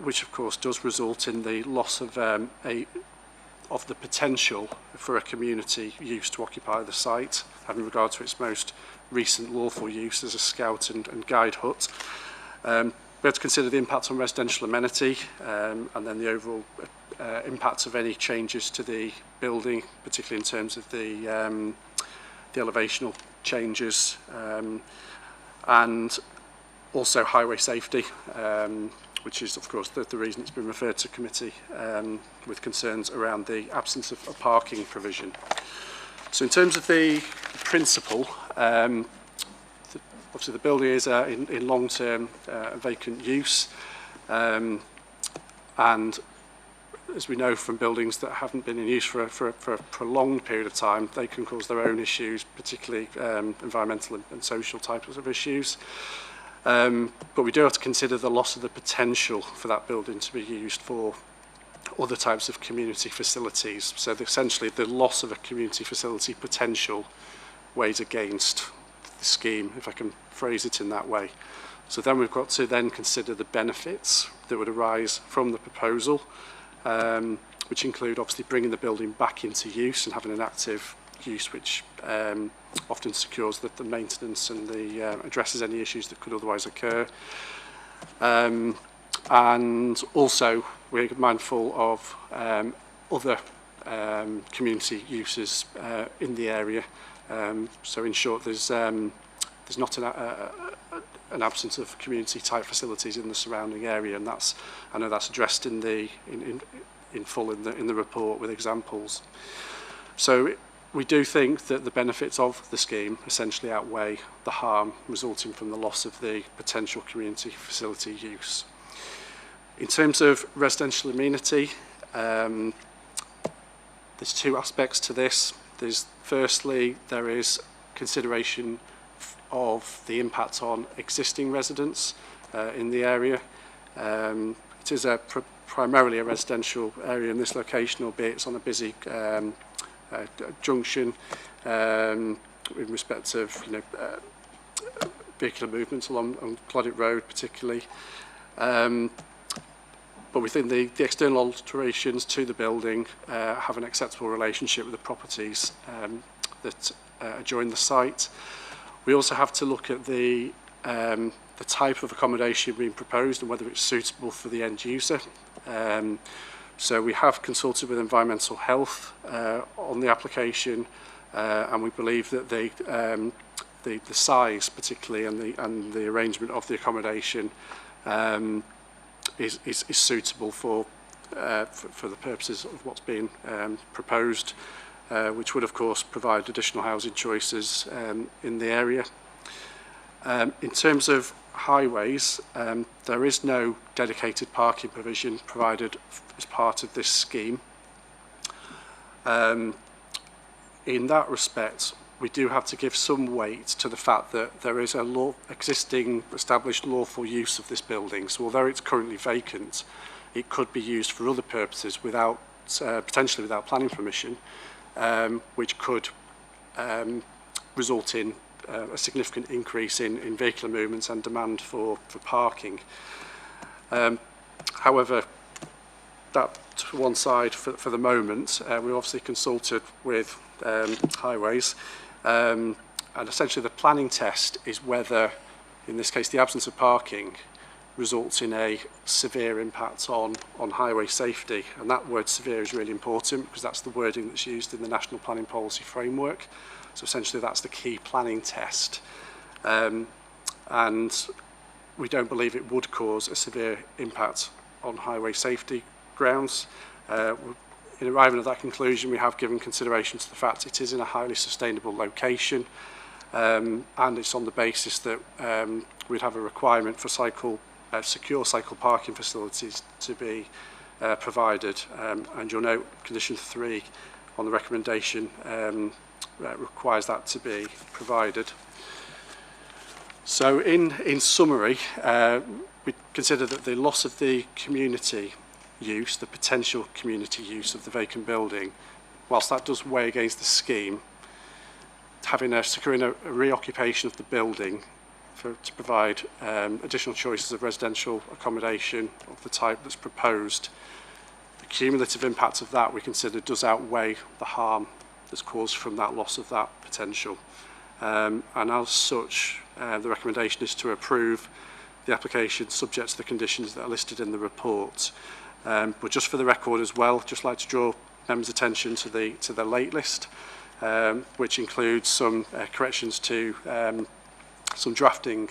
which of course does result in the loss of the potential for a community use to occupy the site, having regard to its most recent lawful use as a scout and guide hut. We have to consider the impact on residential amenity and then the overall impact of any changes to the building, particularly in terms of the elevational changes, and also highway safety, which is of course the reason it's been referred to committee with concerns around the absence of a parking provision. So in terms of the principle, obviously the building is in long-term vacant use, and as we know from buildings that haven't been in use for a prolonged period of time, they can cause their own issues, particularly environmental and social types of issues. But we do have to consider the loss of the potential for that building to be used for other types of community facilities. So essentially the loss of a community facility potential weighs against the scheme, if I can phrase it in that way. So then we've got to then consider the benefits that would arise from the proposal, which include obviously bringing the building back into use and having an active use which often secures the maintenance and addresses any issues that could otherwise occur. And also we're mindful of other community uses in the area. So in short, there's not an absence of community type facilities in the surrounding area, and I know that's addressed in full in the report with examples. So we do think that the benefits of the scheme essentially outweigh the harm resulting from the loss of the potential community facility use. In terms of residential amenity, there's two aspects to this. Firstly, there is consideration of the impact on existing residents in the area. It is primarily a residential area in this location, albeit it's on a busy junction in respect of vehicular movements along Clodit Road particularly. But we think the external alterations to the building have an acceptable relationship with the properties that adjoin the site. We also have to look at the the type of accommodation being proposed and whether it's suitable for the end user. So we have consulted with environmental health on the application, and we believe that the size particularly and the arrangement of the accommodation is suitable for the purposes of what's being proposed, which would of course provide additional housing choices in the area. In terms of highways, there is no dedicated parking provision provided as part of this scheme. In that respect, we do have to give some weight to the fact that there is a existing established lawful use of this building. So although it's currently vacant, it could be used for other purposes without potentially without planning permission, which could result in a significant increase in vehicular movements and demand for parking. However, that to one side for the moment, we obviously consulted with highways, and essentially the planning test is whether, in this case, the absence of parking results in a severe impact on highway safety. And that word severe is really important because that's the wording that's used in the National Planning Policy Framework. So essentially that's the key planning test. And we don't believe it would cause a severe impact on highway safety grounds. In arriving at that conclusion, we have given consideration to the fact it is in a highly sustainable location, and it's on the basis that we'd have a requirement for secure cycle parking facilities to be provided. And you'll note condition 3 on the recommendation requires that to be provided. So in summary, we consider that the loss of the community use, the potential community use of the vacant building, whilst that does weigh against the scheme, securing a reoccupation of the building to provide additional choices of residential accommodation of the type that's proposed, the cumulative impact of that we consider does outweigh the harm that's caused from that loss of that potential. And as such, the recommendation is to approve the application subject to the conditions that are listed in the report. But just for the record as well, just like to draw members' attention to the late list, which includes some corrections to some drafting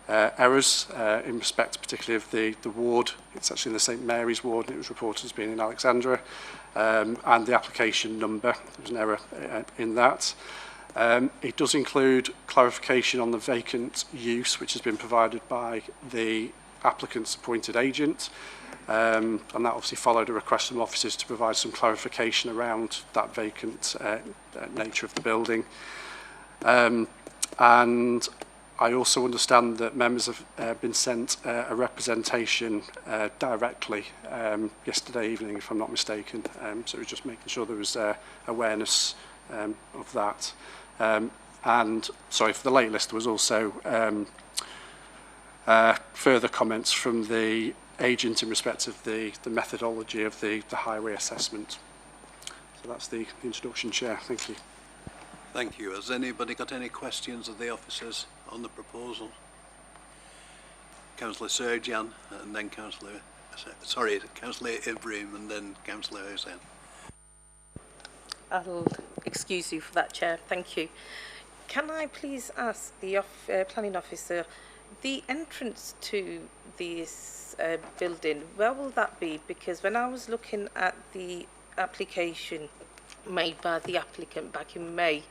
errors in respect particularly of the ward. It's actually in the St Mary's ward and it was reported as being in Alexandra, and the application number. There was an error in that. It does include clarification on the vacant use which has been provided by the applicant's appointed agent, and that obviously followed a request from officers to provide some clarification around that vacant nature of the building. And I also understand that members have been sent a representation directly yesterday evening, if I'm not mistaken. So it was just making sure there was awareness of that. And sorry, for the late list, there was also further comments from the agent in respect of the methodology of the highway assessment. So that's the introduction, Chair. Thank you. Thank you. Has anybody got any questions of the officers on the proposal? Councillor Sergian and then Councillor Ibrahim and then Councillor Hussain. I'll excuse you for that, Chair. Thank you. Can I please ask the planning officer, the entrance to this building, where will that be? Because when I was looking at the application made by the applicant back in May,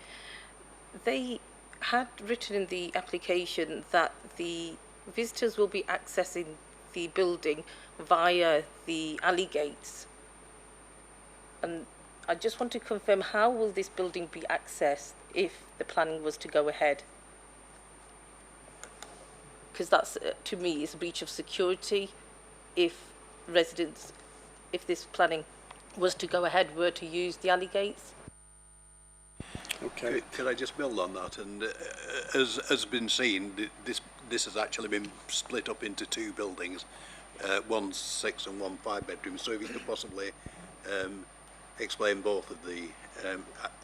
they had written in the application that the visitors will be accessing the building via the alley gates. And I just want to confirm, how will this building be accessed if the planning was to go ahead? Because that's, to me, is a breach of security if this planning was to go ahead, were to use the alley gates. Okay. Could I just build on that? And as has been seen, this has actually been split up into two buildings, one 6 and one 5 bedrooms. So if you could possibly explain both of the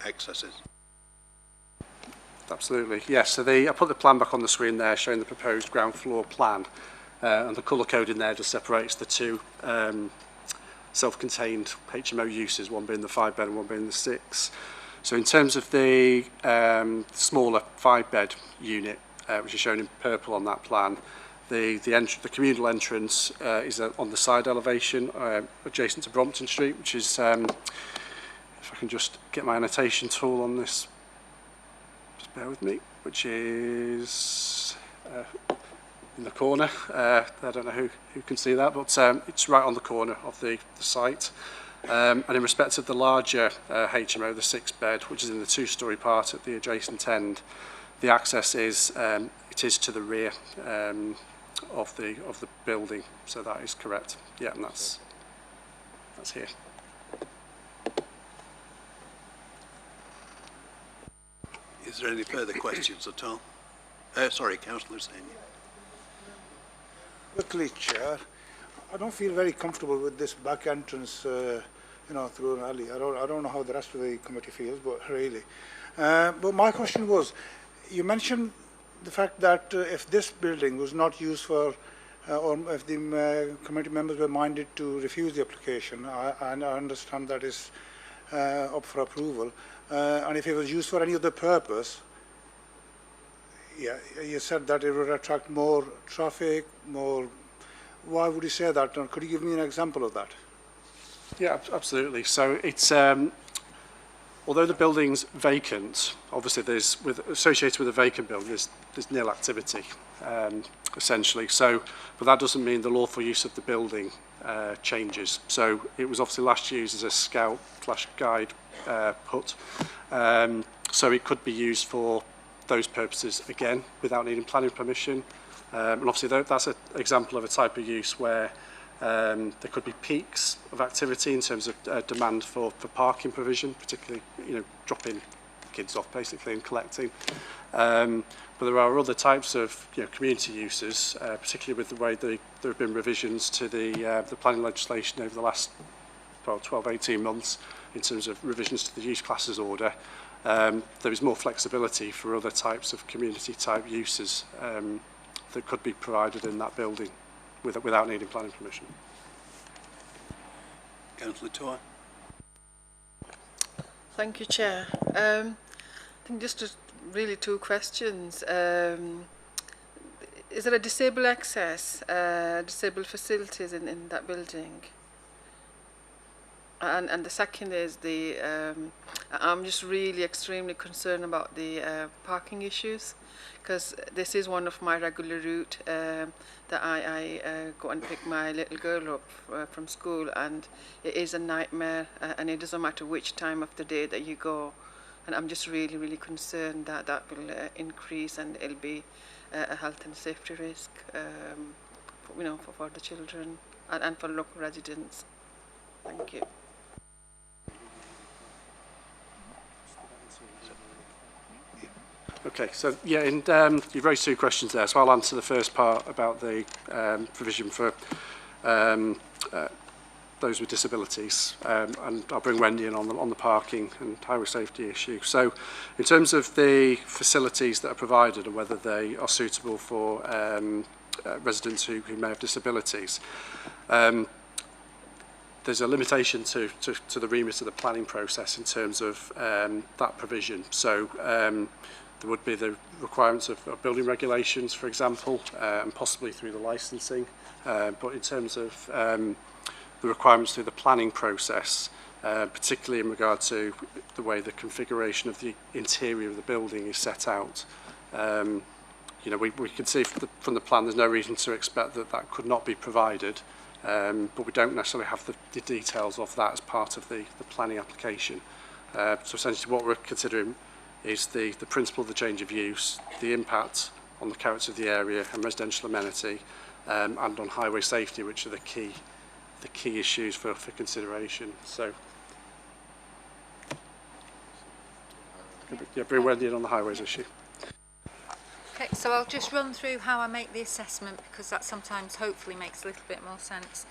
accesses. absolutely. Yes, so I put the plan back on the screen there showing the proposed ground floor plan. And the colour code in there just separates the two self-contained HMO uses, one being the 5-bed and one being the 6. So in terms of the smaller 5-bed unit, which is shown in purple on that plan, the communal entrance is on the side elevation adjacent to Brompton Street, which is, if I can just get my annotation tool on this, just bear with me, which is in the corner. I don't know who can see that, but it's right on the corner of the site. And in respect of the larger HMO, the 6-bed, which is in the 2-storey part at the adjacent end, the access is it is to the rear of the building, so that is correct. Yeah, and that's here. Is there any further questions at all? Sorry, Councillor Hussain. Quickly, Chair, I don't feel very comfortable with this back entrance, through an alley. I don't know how the rest of the committee feels, but really. But my question was, you mentioned the fact that if this building was not used for, or if the committee members were minded to refuse the application, and I understand that is up for approval, and if it was used for any other purpose, yeah, you said that it would attract more traffic, more. Why would you say that? And could you give me an example of that? Yeah, absolutely. So it's although the building's vacant, obviously associated with a vacant building, there's nil activity, essentially. So, but that doesn't mean the lawful use of the building changes. So it was obviously last used as a scout/guide put. So it could be used for those purposes again without needing planning permission. And obviously that's an example of a type of use where there could be peaks of activity in terms of demand for parking provision, particularly dropping kids off basically and collecting. But there are other types of community uses, particularly with the way there have been revisions to the planning legislation over the last 12-18 months in terms of revisions to the use classes order. There is more flexibility for other types of community type uses that could be provided in that building without needing planning permission. Councillor Toy. Thank you, Chair. I think just really two questions. Is there a disabled access, disabled facilities in that building? And the second is I'm just really extremely concerned about the parking issues, because this is one of my regular route that I go and pick my little girl up from school, and it is a nightmare, and it doesn't matter which time of the day that you go, and I'm just really, really concerned that that will increase, and it'll be a health and safety risk, for the children and for local residents. Thank you. Okay, so yeah, and you've raised two questions there, so I'll answer the first part about the provision for those with disabilities, and I'll bring Wendy in on the parking and highway safety issue. So in terms of the facilities that are provided and whether they are suitable for residents who may have disabilities, there's a limitation to the remit of the planning process in terms of that provision. So there would be the requirements of building regulations, for example, and possibly through the licensing. But in terms of the requirements through the planning process, particularly in regard to the way the configuration of the interior of the building is set out, we can see from the plan there's no reason to expect that could not be provided, but we don't necessarily have the details of that as part of the planning application. So essentially what we're considering is the principle of the change of use, the impact on the character of the area and residential amenity, and on highway safety, which are the key issues for consideration. So, yeah, bring Wendy in on the highways issue. Okay, so I'll just run through how I make the assessment, because that sometimes hopefully makes a little bit more sense.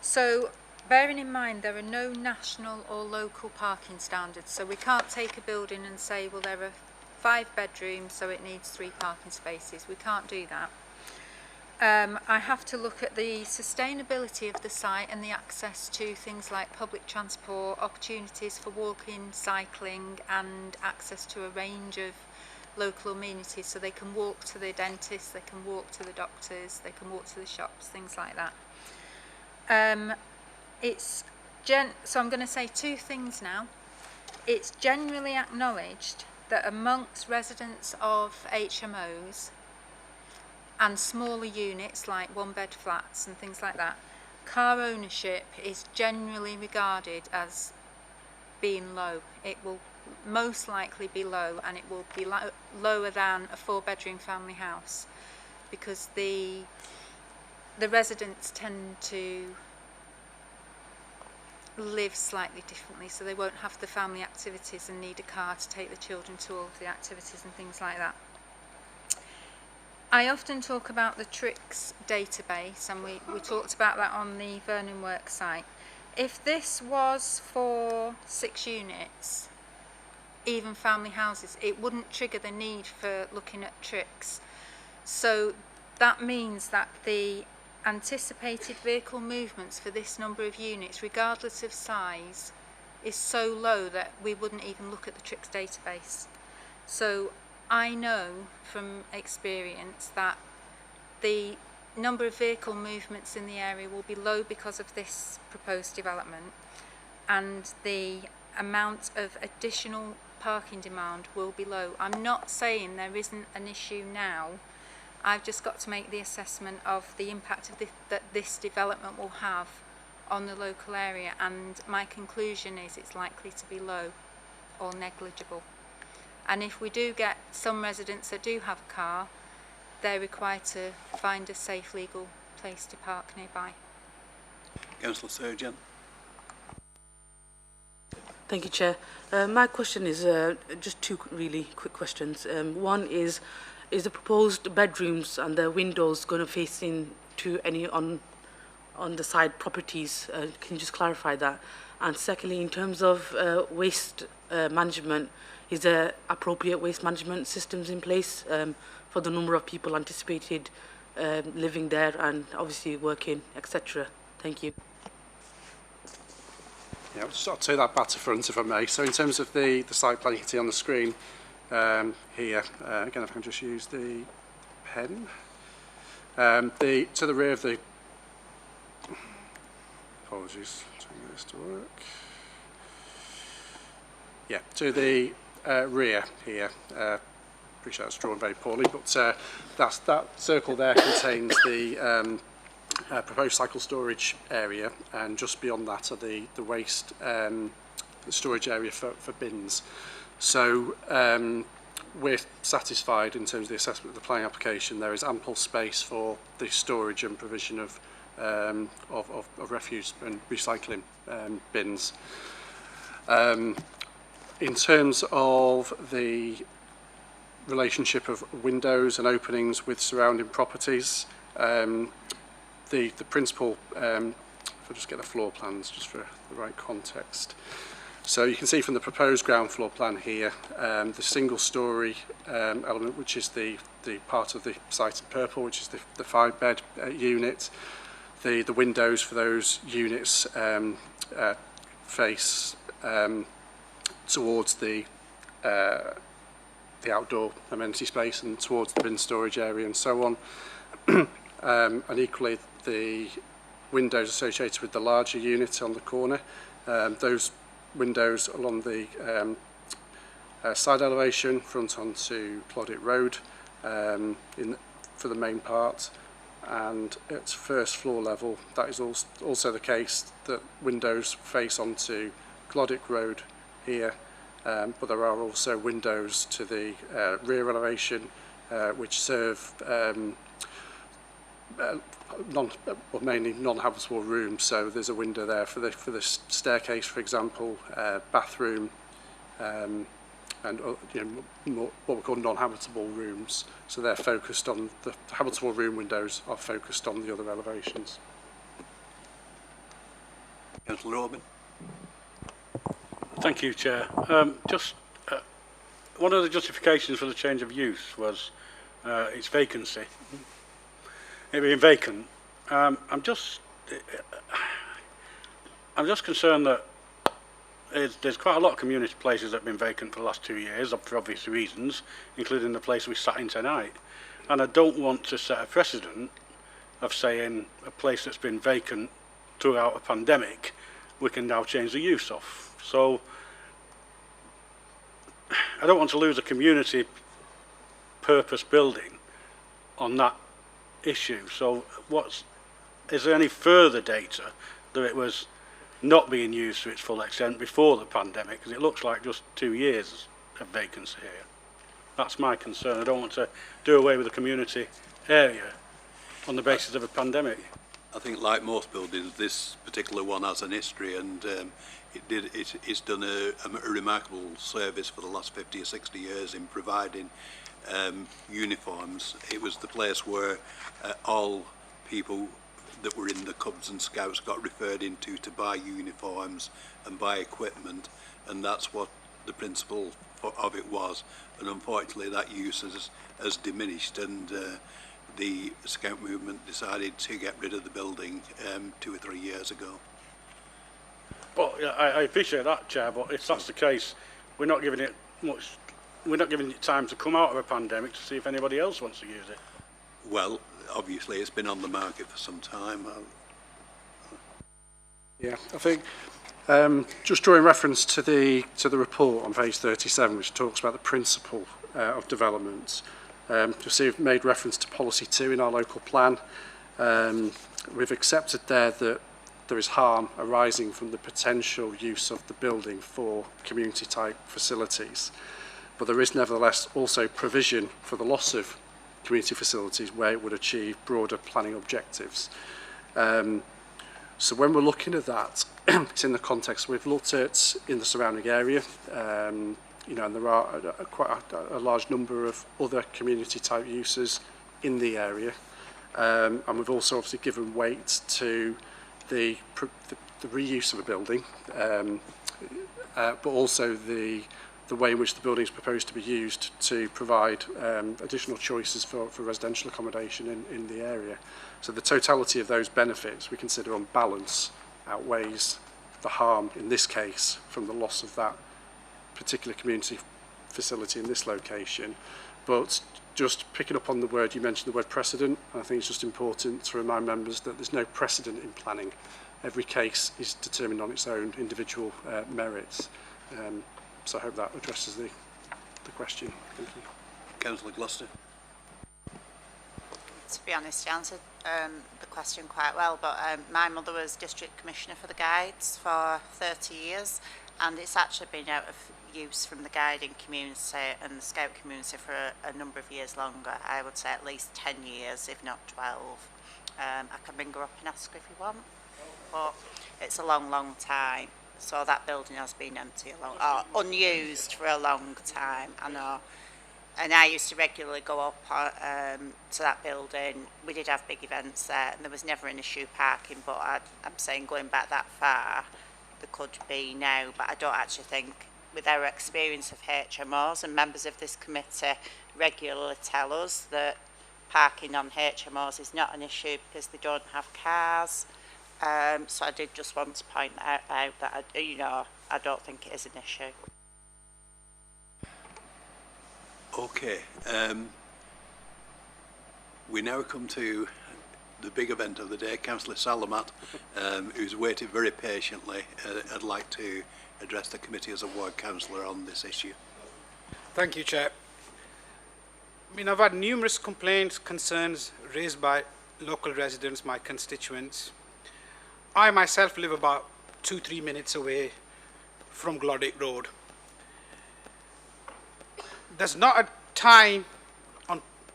So, bearing in mind there are no national or local parking standards, so we can't take a building and say, well, there are 5 bedrooms, so it needs 3 parking spaces. We can't do that. I have to look at the sustainability of the site and the access to things like public transport, opportunities for walking, cycling, and access to a range of local amenities, so they can walk to the dentist, they can walk to the doctors, they can walk to the shops, things like that. So I'm going to say 2 things now. It's generally acknowledged that amongst residents of HMOs and smaller units like 1-bed flats and things like that, car ownership is generally regarded as being low. It will most likely be low, and it will be lower than a 4-bedroom family house, because the residents tend to live slightly differently, so they won't have the family activities and need a car to take the children to all of the activities and things like that. I often talk about the TRICS database, and we talked about that on the Vernon Works site. If this was for 6 units, even family houses, it wouldn't trigger the need for looking at TRICS. So that means that the anticipated vehicle movements for this number of units, regardless of size, is so low that we wouldn't even look at the TRICS database. So I know from experience that the number of vehicle movements in the area will be low because of this proposed development, and the amount of additional parking demand will be low. I'm not saying there isn't an issue now. I've just got to make the assessment of the impact of that this development will have on the local area, and my conclusion is it's likely to be low or negligible. And if we do get some residents that do have a car, they're required to find a safe, legal place to park nearby. Councillor Surgeon. Thank you, Chair. My question is just 2 really quick questions. One is the proposed bedrooms and the windows going to face into any on the side properties? Can you just clarify that? And secondly, in terms of waste management, is there appropriate waste management systems in place for the number of people anticipated living there and obviously working, etc.? Thank you. Yeah, I'll take that back to front if I may. So in terms of the site plan you can see on the screen here, again if I can just use the pen. To the rear of the, apologies, trying to get this to work. Yeah, to the rear here, appreciate it's drawn very poorly, but that circle there contains the proposed cycle storage area, and just beyond that are the waste storage area for bins. So we're satisfied in terms of the assessment of the planning application. There is ample space for the storage and provision of refuse and recycling bins. In terms of the relationship of windows and openings with surrounding properties, the principal, if I just get the floor plans just for the right context. So you can see from the proposed ground floor plan here, the single storey element, which is the part of the site in purple, which is the 5-bed unit. The windows for those units face towards the outdoor amenity space and towards the bin storage area and so on. And equally, the windows associated with the larger unit on the corner, those windows along the side elevation front onto Cloddick Road for the main part, and at first floor level that is also the case that windows face onto Cloddick Road here, but there are also windows to the rear elevation which serve mainly non-habitable rooms. So there's a window there for the staircase, for example, bathroom, and what we call non-habitable rooms. So they're focused on the habitable room windows are focused on the other elevations. Councillor Robin. Thank you, Chair. Just one of the justifications for the change of use was its vacancy. It being vacant. I'm just concerned that there's quite a lot of community places that have been vacant for the last 2 years, for obvious reasons, including the place we sat in tonight. And I don't want to set a precedent of saying a place that's been vacant throughout a pandemic, we can now change the use of. So I don't want to lose a community purpose building on that issue. So is there any further data that it was not being used to its full extent before the pandemic? Because it looks like just 2 years of vacancy here. That's my concern. I don't want to do away with the community area on the basis of a pandemic. I think, like most buildings, this particular one has an history, and it's done a remarkable service for the last 50 or 60 years in providing uniforms. It was the place where all people that were in the Cubs and Scouts got referred into to buy uniforms and buy equipment, and that's what the principle of it was. And unfortunately that use has diminished, and the Scout movement decided to get rid of the building 2 or 3 years ago. Well, yeah, I appreciate that, Chair, but if that's the case, we're not giving it time to come out of a pandemic to see if anybody else wants to use it. Well, obviously it's been on the market for some time. Yeah, I think just drawing reference to the report on page 37, which talks about the principle of development. You'll see we've made reference to policy 2 in our local plan. We've accepted there that there is harm arising from the potential use of the building for community type facilities, but there is nevertheless also provision for the loss of community facilities where it would achieve broader planning objectives. So when we're looking at that, it's in the context we've looked at in the surrounding area, you know, and there are quite a large number of other community type uses in the area, and we've also obviously given weight to the reuse of a building, but also the way in which the building is proposed to be used to provide additional choices for residential accommodation in the area. So the totality of those benefits we consider on balance outweighs the harm in this case from the loss of that particular community facility in this location. But just picking up on the word, you mentioned the word precedent, and I think it's just important to remind members that there's no precedent in planning. Every case is determined on its own individual merits. So I hope that addresses the question. Thank you. Councillor Gloucester. To be honest, you answered the question quite well, but my mother was District Commissioner for the Guides for 30 years, and it's actually been out of use from the guiding community and the Scout community for a number of years longer. I would say at least 10 years, if not 12. I can bring her up and ask if you want, but it's a long, long time. So that building has been empty or unused for a long time, I know. And I used to regularly go up to that building. We did have big events there, and there was never an issue parking, but I'm saying going back that far, there could be now, but I don't actually think, with our experience of HMOs, and members of this committee regularly tell us that parking on HMOs is not an issue because they don't have cars. So I did just want to point out that, I don't think it is an issue. Okay, we now come to the big event of the day. Councillor Salamat, who's waited very patiently. I'd like to address the committee as a ward councillor on this issue. Thank you, Chair. I mean, I've had numerous complaints, concerns raised by local residents, my constituents. I myself live about 2-3 minutes away from Glodwick Road. There's not a time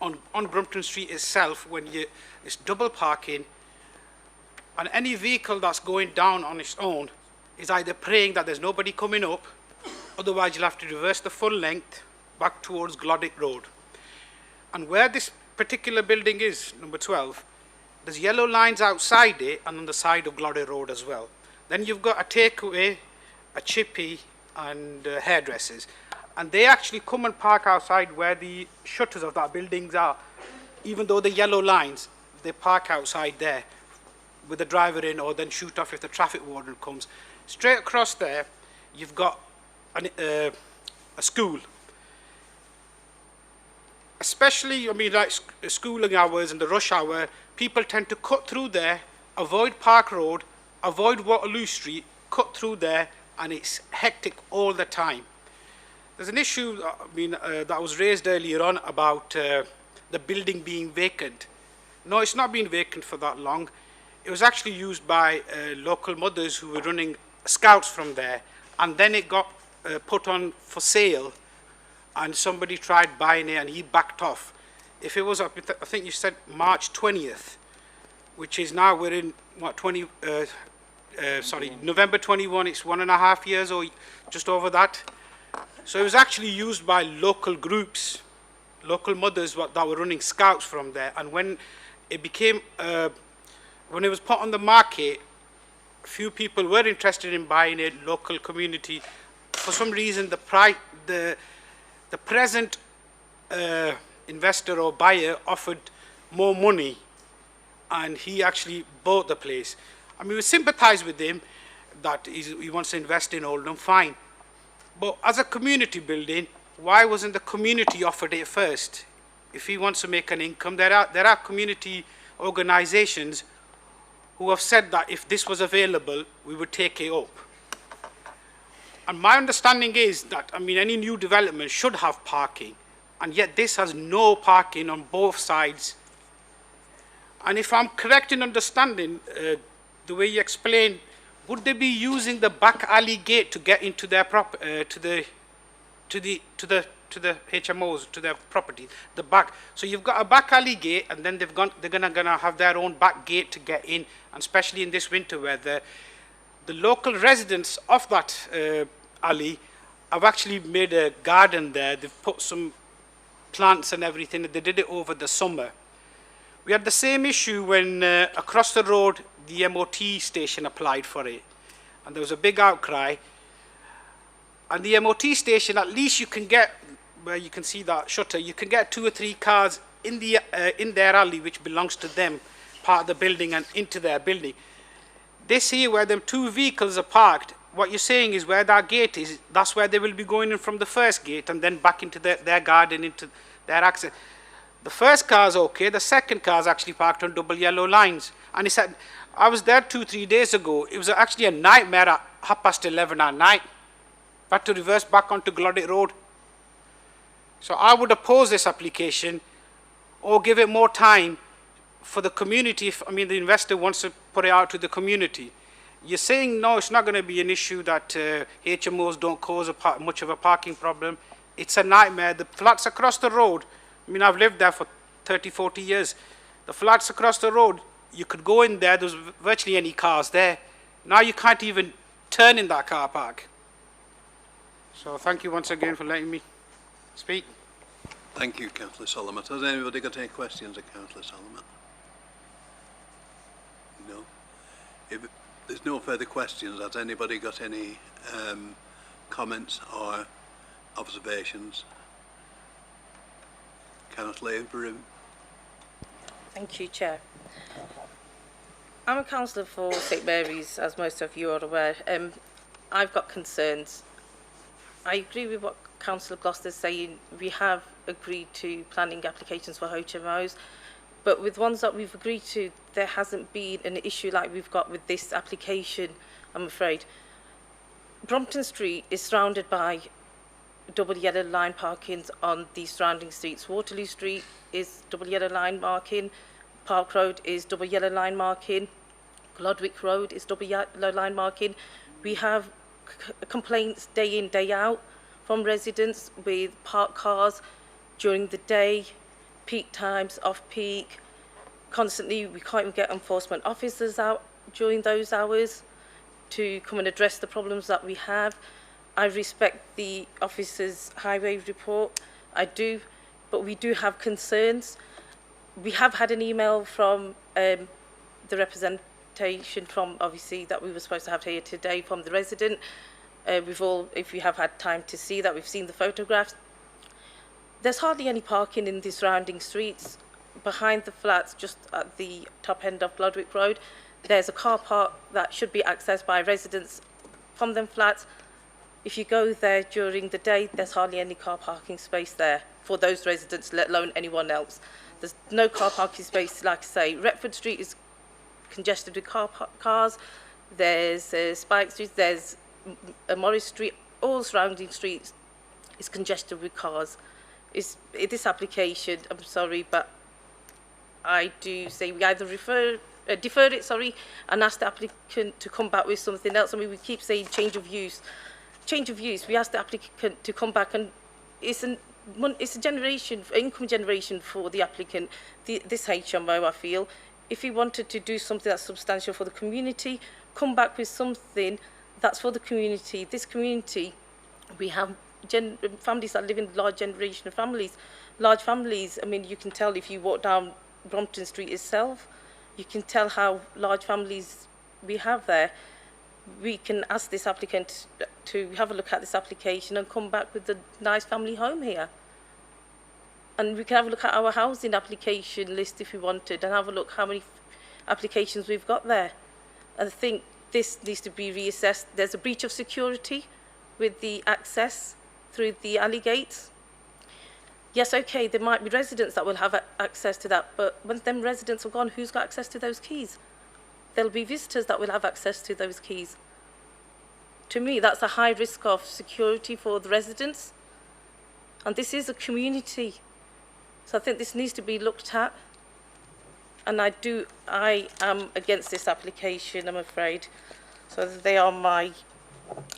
on Brumpton Street itself when it's double parking, and any vehicle that's going down on its own is either praying that there's nobody coming up, otherwise you'll have to reverse the full length back towards Glodwick Road. And where this particular building is, number 12, there's yellow lines outside it and on the side of Glodwick Road as well. Then you've got a takeaway, a chippy and hairdressers. and they actually come and park outside where the shutters of that buildings are. Even though the yellow lines, they park outside there with the driver in, or then shoot off if the traffic warden comes. Straight across there, you've got a school. Especially, I mean, like schooling hours and the rush hour, people tend to cut through there, avoid Park Road, avoid Waterloo Street, cut through there, and it's hectic all the time. There's an issue, I mean, that was raised earlier on about the building being vacant. No, it's not been vacant for that long. It was actually used by local mothers who were running scouts from there, and then it got put on for sale, and somebody tried buying it and he backed off. If it was, I think you said March 20th, which is now, we're in, what, November 21, it's 1.5 years or just over that. So it was actually used by local groups, local mothers that were running scouts from there. And when it became, when it was put on the market, few people were interested in buying it, local community. For some reason, the present investor or buyer offered more money, and he actually bought the place. I mean, we sympathize with him that he wants to invest in Oldham, fine. But as a community building, why wasn't the community offered it first? If he wants to make an income, there are community organizations who have said that if this was available, we would take it up. And my understanding is that, I mean, any new development should have parking, and yet this has no parking on both sides. And if I'm correct in understanding the way you explained, would they be using the back alley gate to get into their to the HMOs, to their property, the back? So you've got a back alley gate, and then they're gonna have their own back gate to get in, and especially in this winter weather, the local residents of that alley have actually made a garden there. They've put some plants and everything. They did it over the summer. We had the same issue when across the road the MOT station applied for it, and there was a big outcry. And the MOT station, at least you can get, where you can see that shutter, you can get 2 or 3 cars in their alley, which belongs to them, part of the building, and into their building. This here, where them 2 vehicles are parked, what you're saying is where that gate is, that's where they will be going in from the first gate and then back into their garden, into their access. The first car's okay, the second car's actually parked on double yellow lines. And he said, I was there 2-3 days ago, it was actually a nightmare at 11:30 at night. Had to reverse back onto Gloddick Road. So I would oppose this application, or give it more time for the community. If, I mean, the investor wants to put it out to the community. You're saying, no, it's not going to be an issue that HMOs don't cause much of a parking problem. It's a nightmare. The flats across the road, I mean, I've lived there for 30, 40 years. The flats across the road, you could go in there, there's virtually any cars there. Now you can't even turn in that car park. So thank you once again for letting me speak. Thank you, Councillor Solomon. Has anybody got any questions of Councillor Solomon? No? If there's no further questions, has anybody got any comments or observations? Councillor Ibrahim. Thank you, Chair. I'm a councillor for St Mary's, as most of you are aware. I've got concerns. I agree with what Councillor Gloucester's saying. We have agreed to planning applications for HMOs, but with ones that we've agreed to, there hasn't been an issue like we've got with this application, I'm afraid. Brompton Street is surrounded by double yellow line parkings on the surrounding streets. Waterloo Street is double yellow line marking, Park Road is double yellow line marking, Glodwick Road is double yellow line marking. We have complaints day in, day out from residents with parked cars during the day, peak times, off peak. Constantly, we can't even get enforcement officers out during those hours to come and address the problems that we have. I respect the officer's highway report, I do, but we do have concerns. We have had an email from the representation from, obviously, that we were supposed to have here today from the resident if you have had time to see that, we've seen the photographs. There's hardly any parking in the surrounding streets. Behind the flats, just at the top end of Bloodwick Road, there's a car park that should be accessed by residents from them flats. If you go there during the day, there's hardly any car parking space there for those residents, let alone anyone else. There's no car parking space, like I say. Retford Street is congested with cars. There's Spike Street, there's Morris Street, all surrounding streets is congested with cars. This application, I'm sorry, but I do say we either defer it, and ask the applicant to come back with something else. I mean, we keep saying change of use. We ask the applicant to come back, and it's a income generation for the applicant, this HMO, I feel. If he wanted to do something that's substantial for the community, come back with something that's for the community. This community, we have families that live in large generational families, large families. I mean, you can tell if you walk down Brompton Street itself, you can tell how large families we have there. We can ask this applicant to have a look at this application and come back with a nice family home here. And we can have a look at our housing application list if we wanted, and have a look how many applications we've got there. I think this needs to be reassessed. There's a breach of security with the access through the alley gates. Yes, okay, there might be residents that will have access to that, but when them residents are gone, who's got access to those keys? There'll be visitors that will have access to those keys. To me, that's a high risk of security for the residents. And this is a community. So I think this needs to be looked at. And I am against this application, I'm afraid. So they are my,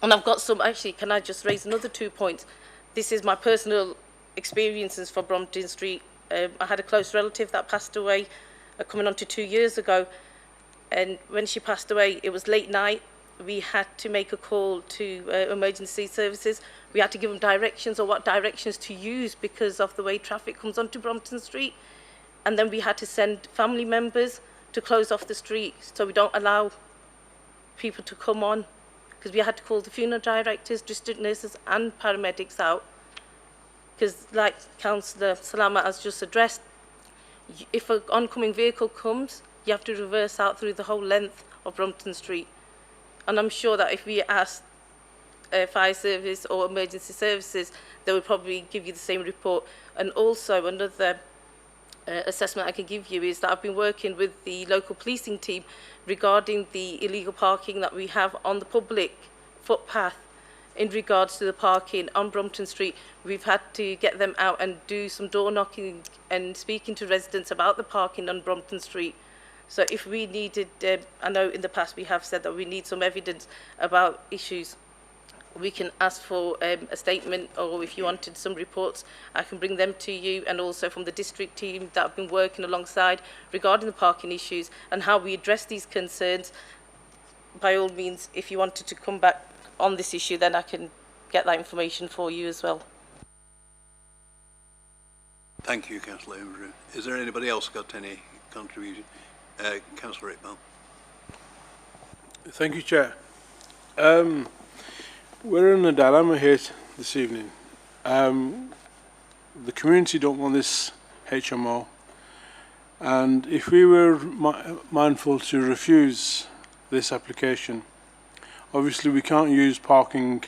and I've got some, actually, can I just raise another 2 points? This is my personal experiences for Brompton Street. I had a close relative that passed away coming on to 2 years ago. And when she passed away, it was late night. We had to make a call to emergency services. We had to give them directions on what directions to use because of the way traffic comes onto Brompton Street. And then we had to send family members to close off the street so we don't allow people to come on, because we had to call the funeral directors, district nurses and paramedics out. Because like Councillor Salama has just addressed, if an oncoming vehicle comes, you have to reverse out through the whole length of Brompton Street. And I'm sure that if we asked fire service or emergency services, they would probably give you the same report. And also another assessment I can give you is that I've been working with the local policing team regarding the illegal parking that we have on the public footpath. In regards to the parking on Brompton Street, we've had to get them out and do some door knocking and speaking to residents about the parking on Brompton Street. So if we needed, I know in the past we have said that we need some evidence about issues, we can ask for a statement, or if you wanted some reports, I can bring them to you, and also from the district team that have been working alongside regarding the parking issues and how we address these concerns. By all means, if you wanted to come back on this issue, then I can get that information for you as well. Thank you, Councillor Imru. Is there anybody else got any contribution? Councillor Iqbal. Thank you, Chair. We're in a dilemma here this evening. The community don't want this HMO, and if we were mindful to refuse this application, obviously we can't use parking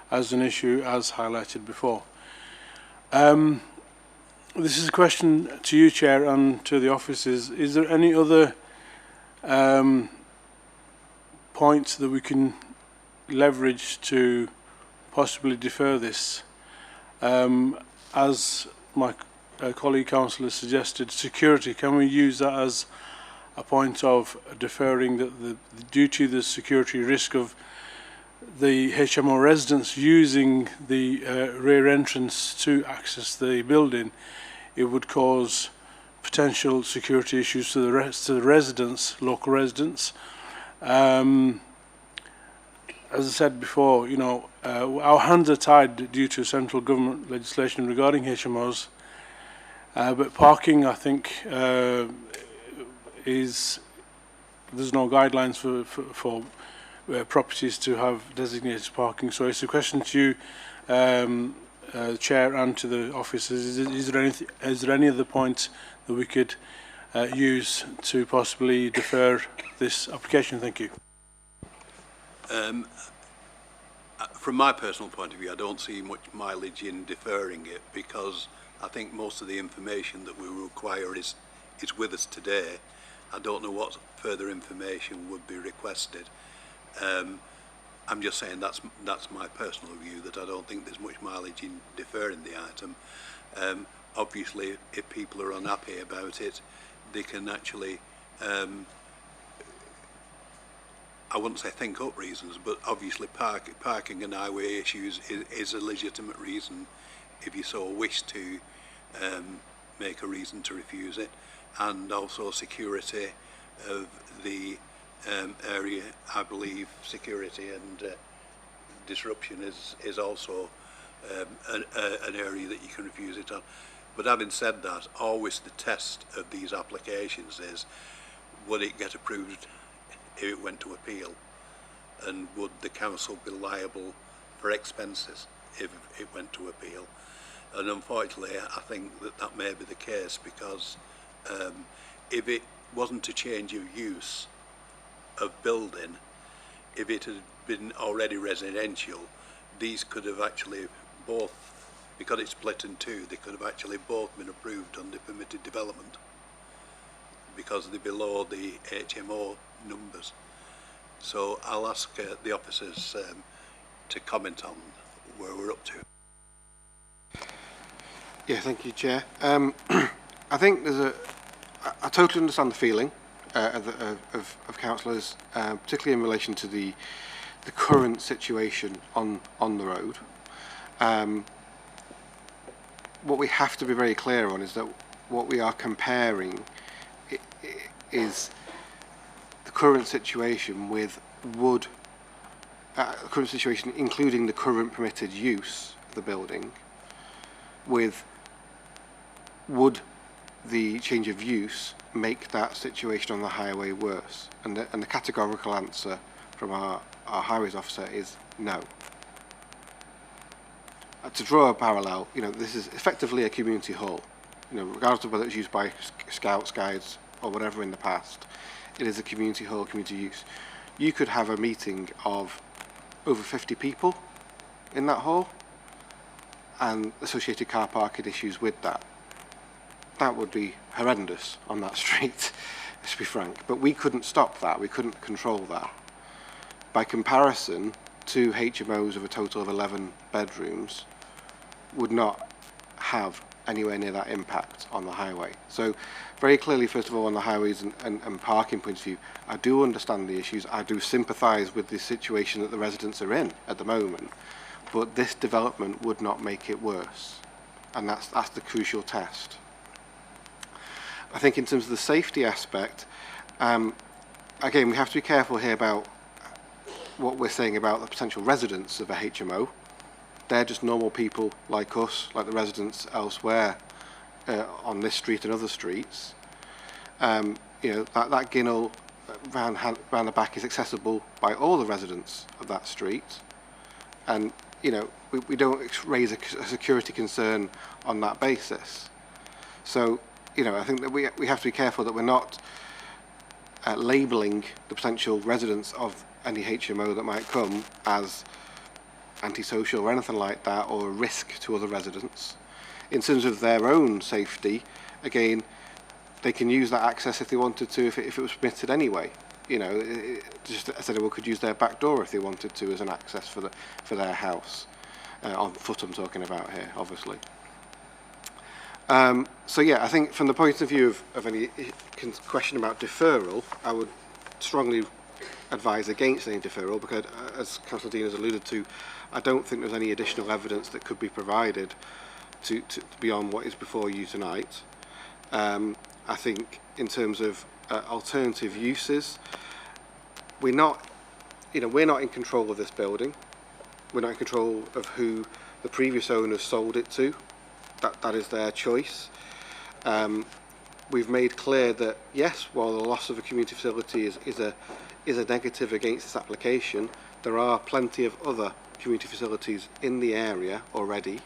as an issue as highlighted before. This is a question to you, Chair, and to the officers. Is there any other points that we can leverage to possibly defer this? As my colleague councillor suggested, security, can we use that as a point of deferring that due to the security risk of the HMO residents using the rear entrance to access the building, it would cause potential security issues to the residents, local residents. As I said before, you know, our hands are tied due to central government legislation regarding HMOs, but parking, I think, there's no guidelines for properties to have designated parking. So it's a question to you, Chair, and to the officers. Is there any other points that we could use to possibly defer this application? Thank you. From my personal point of view, I don't see much mileage in deferring it, because I think most of the information that we require is with us today. I don't know what further information would be requested. I'm just saying that's my personal view, that I don't think there's much mileage in deferring the item. Obviously, if people are unhappy about it, they can actually, I wouldn't say think up reasons, but obviously parking and highway issues is a legitimate reason if you so wish to make a reason to refuse it. And also security of the area. I believe security and disruption is also an area that you can refuse it on. But having said that, always the test of these applications is, would it get approved if it went to appeal, and would the council be liable for expenses if it went to appeal? And unfortunately, I think that may be the case, because if it wasn't a change of use of building, if it had been already residential, these could have actually both, because it's split in two, they could have actually both been approved under permitted development, because they're below the HMO numbers. So I'll ask the officers to comment on where we're up to. Yeah, thank you, Chair. I think there's I totally understand the feeling of councillors, particularly in relation to the current situation on the road. What we have to be very clear on is that what we are comparing is the current situation with current situation including the current permitted use of the building, with would the change of use make that situation on the highway worse? And the categorical answer from our highways officer is no. To draw a parallel, this is effectively a community hall. Regardless of whether it's used by scouts, guides, or whatever in the past, it is a community hall, community use. You could have a meeting of over 50 people in that hall, and associated car parking issues with that. That would be horrendous on that street, to be frank. But we couldn't stop that. We couldn't control that. By comparison, 2 HMOs of a total of 11 bedrooms would not have anywhere near that impact on the highway. So very clearly, first of all, on the highways and parking point of view, I do understand the issues. I do sympathise with the situation that the residents are in at the moment. But this development would not make it worse. And that's the crucial test. I think in terms of the safety aspect, again, we have to be careful here about what we're saying about the potential residents of a HMO. They're just normal people like us, like the residents elsewhere on this street and other streets. That ginnel round the back is accessible by all the residents of that street. And, we don't raise a security concern on that basis. So, I think that we have to be careful that we're not labelling the potential residents of any HMO that might come as antisocial or anything like that, or a risk to other residents. In terms of their own safety, again, they can use that access if they wanted to, if it was permitted anyway. Just as I said, we could use their back door if they wanted to as an access for their house. On foot I'm talking about here, obviously. So yeah, I think from the point of view of any question about deferral, I would strongly advise against any deferral, because as Councillor Dean has alluded to, I don't think there's any additional evidence that could be provided to beyond what is before you tonight. I think in terms of alternative uses, we're not in control of this building. We're not in control of who the previous owners sold it to. That is their choice. We've made clear that yes, while the loss of a community facility is a negative against this application, there are plenty of other community facilities in the area already,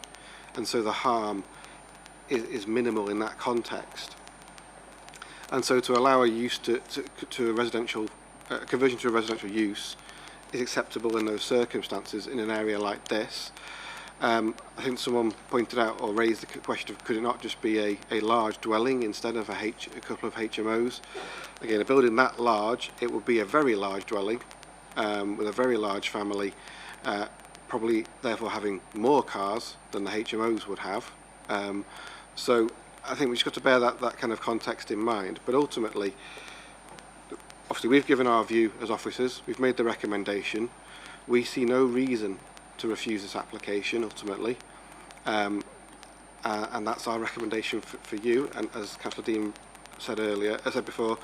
and so the harm is minimal in that context. And so to allow a use to a residential, conversion to a residential use is acceptable in those circumstances in an area like this. I think someone pointed out or raised the question of could it not just be a large dwelling instead of a couple of HMOs. Again, a building that large, it would be a very large dwelling with a very large family, probably therefore having more cars than the HMOs would have. So I think we've just got to bear that kind of context in mind. But ultimately, obviously we've given our view as officers, we've made the recommendation. We see no reason to refuse this application ultimately, and that's our recommendation for you. And as Councillor Dean said earlier, I said before,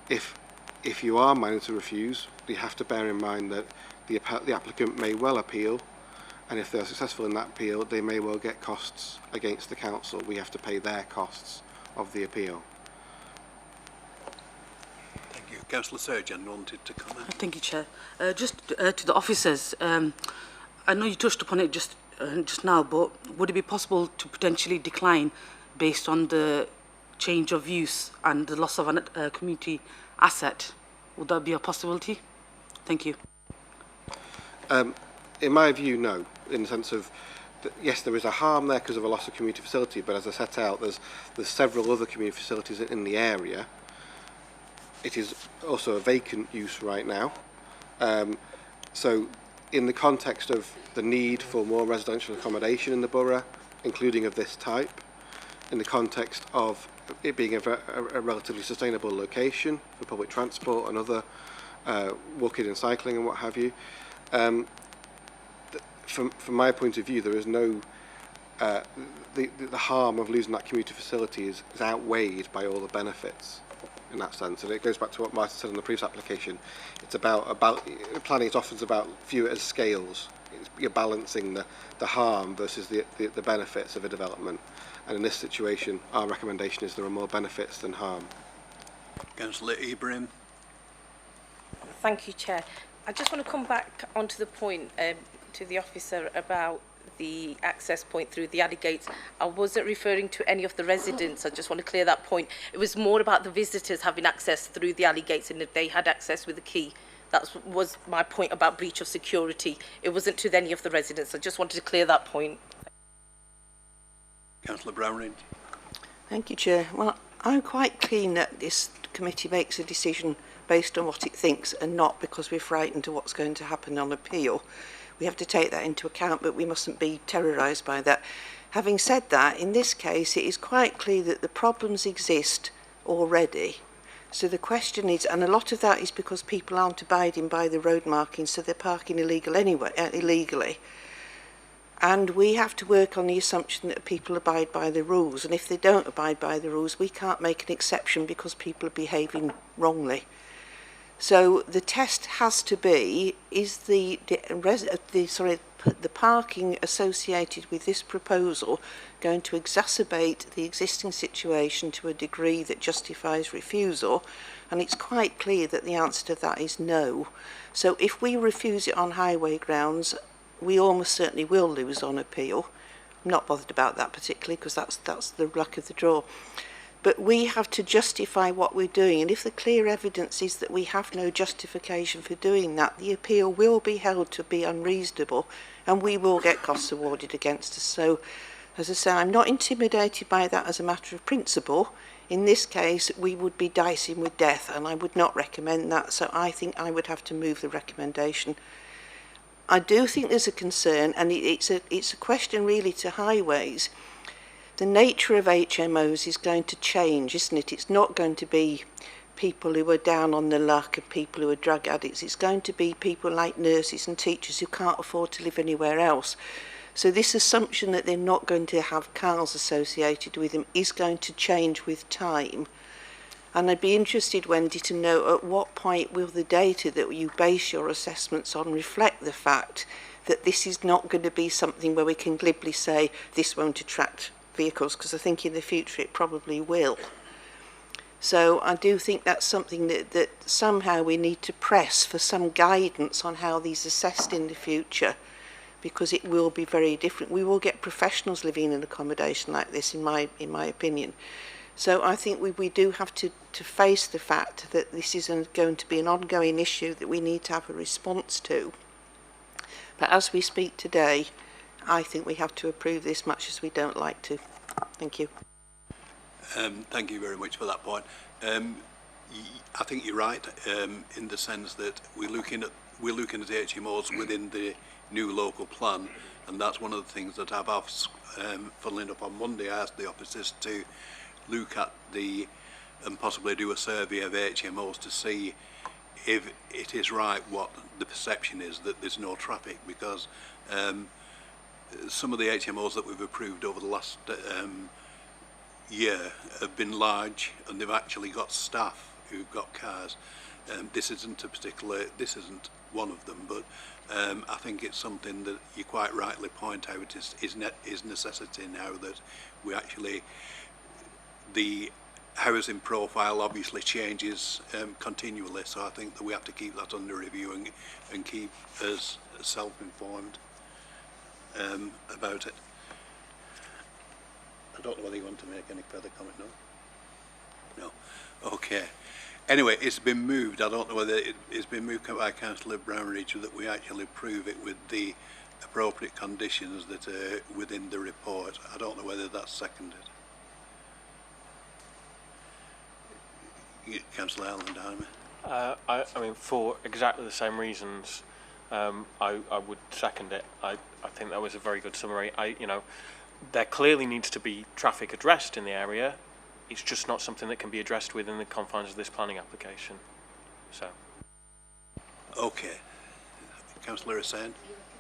if you are minded to refuse, you have to bear in mind that the applicant may well appeal, and if they're successful in that appeal, they may well get costs against the council. We have to pay their costs of the appeal. Thank you. Councillor Surgeon wanted to comment. Thank you, Chair. Just to the officers, I know you touched upon it just now, but would it be possible to potentially decline based on the change of use and the loss of a community asset? Would that be a possibility? Thank you. In my view, no. In the sense of, yes, there is a harm there because of a loss of community facility, but as I set out, there's several other community facilities in the area. It is also a vacant use right now. So in the context of the need for more residential accommodation in the borough, including of this type, in the context of it being a relatively sustainable location for public transport and other walking and cycling and what have you, from my point of view, there is no the harm of losing that community facility is outweighed by all the benefits in that sense. And it goes back to what Martin said in the previous application. It's about planning. It's often about view it as scales. You're balancing the harm versus the benefits of a development. And in this situation, our recommendation is there are more benefits than harm. Councillor Ibrahim. Thank you, Chair. I just want to come back onto the point to the officer about the access point through the alley gates. I wasn't referring to any of the residents. I just want to clear that point. It was more about the visitors having access through the alley gates and if they had access with a key. That was my point about breach of security. It wasn't to any of the residents. I just wanted to clear that point. Councillor Brownridge. Thank you, Chair. Well, I'm quite keen that this committee makes a decision based on what it thinks and not because we're frightened of what's going to happen on appeal. We have to take that into account, but we mustn't be terrorised by that. Having said that, in this case, it is quite clear that the problems exist already. So the question is, and a lot of that is because people aren't abiding by the road markings, so they're parking illegally. And we have to work on the assumption that people abide by the rules. And if they don't abide by the rules, we can't make an exception because people are behaving wrongly. So the test has to be, is the parking associated with this proposal going to exacerbate the existing situation to a degree that justifies refusal? And it's quite clear that the answer to that is no. So if we refuse it on highway grounds, we almost certainly will lose on appeal. I'm not bothered about that particularly because that's the luck of the draw. But we have to justify what we're doing, and if the clear evidence is that we have no justification for doing that, the appeal will be held to be unreasonable and we will get costs awarded against us. So, as I say, I'm not intimidated by that as a matter of principle. In this case, we would be dicing with death and I would not recommend that, so I think I would have to move the recommendation. I do think there's a concern, and it's a question really to highways. The nature of HMOs is going to change, isn't it? It's not going to be people who are down on the luck and people who are drug addicts. It's going to be people like nurses and teachers who can't afford to live anywhere else. So this assumption that they're not going to have cars associated with them is going to change with time. And I'd be interested, Wendy, to know at what point will the data that you base your assessments on reflect the fact that this is not going to be something where we can glibly say this won't attract vehicles, because I think in the future it probably will. So I do think that's something that somehow we need to press for some guidance on how these are assessed in the future, because it will be very different. We will get professionals living in accommodation like this, in my opinion. So I think we do have to face the fact that this is going to be an ongoing issue that we need to have a response to. But as we speak today, I think we have to approve this, much as we don't like to. Thank you. Thank you very much for that point. I think you're right in the sense that we're looking at HMOs within the new local plan, and that's one of the things that I've asked. Funnily enough, on Monday, I asked the officers to look at and possibly do a survey of HMOs to see if it is right what the perception is that there's no traffic, because some of the HMOs that we've approved over the last year have been large, and they've actually got staff who've got cars. This isn't one of them, but I think it's something that you quite rightly point out is necessity now, that we actually, the housing profile obviously changes continually, so I think that we have to keep that under review and keep us self-informed about it. I don't know whether you want to make any further comment. No? Okay. Anyway, it's been moved. I don't know whether it's been moved by Councillor Brownridge that we actually approve it with the appropriate conditions that are within the report. I don't know whether that's seconded. Councillor Allen-Diamond. I mean, for exactly the same reasons, I would second it. I think that was a very good summary. There clearly needs to be traffic addressed in the area. It's just not something that can be addressed within the confines of this planning application. So. Okay. Councillor Hussain.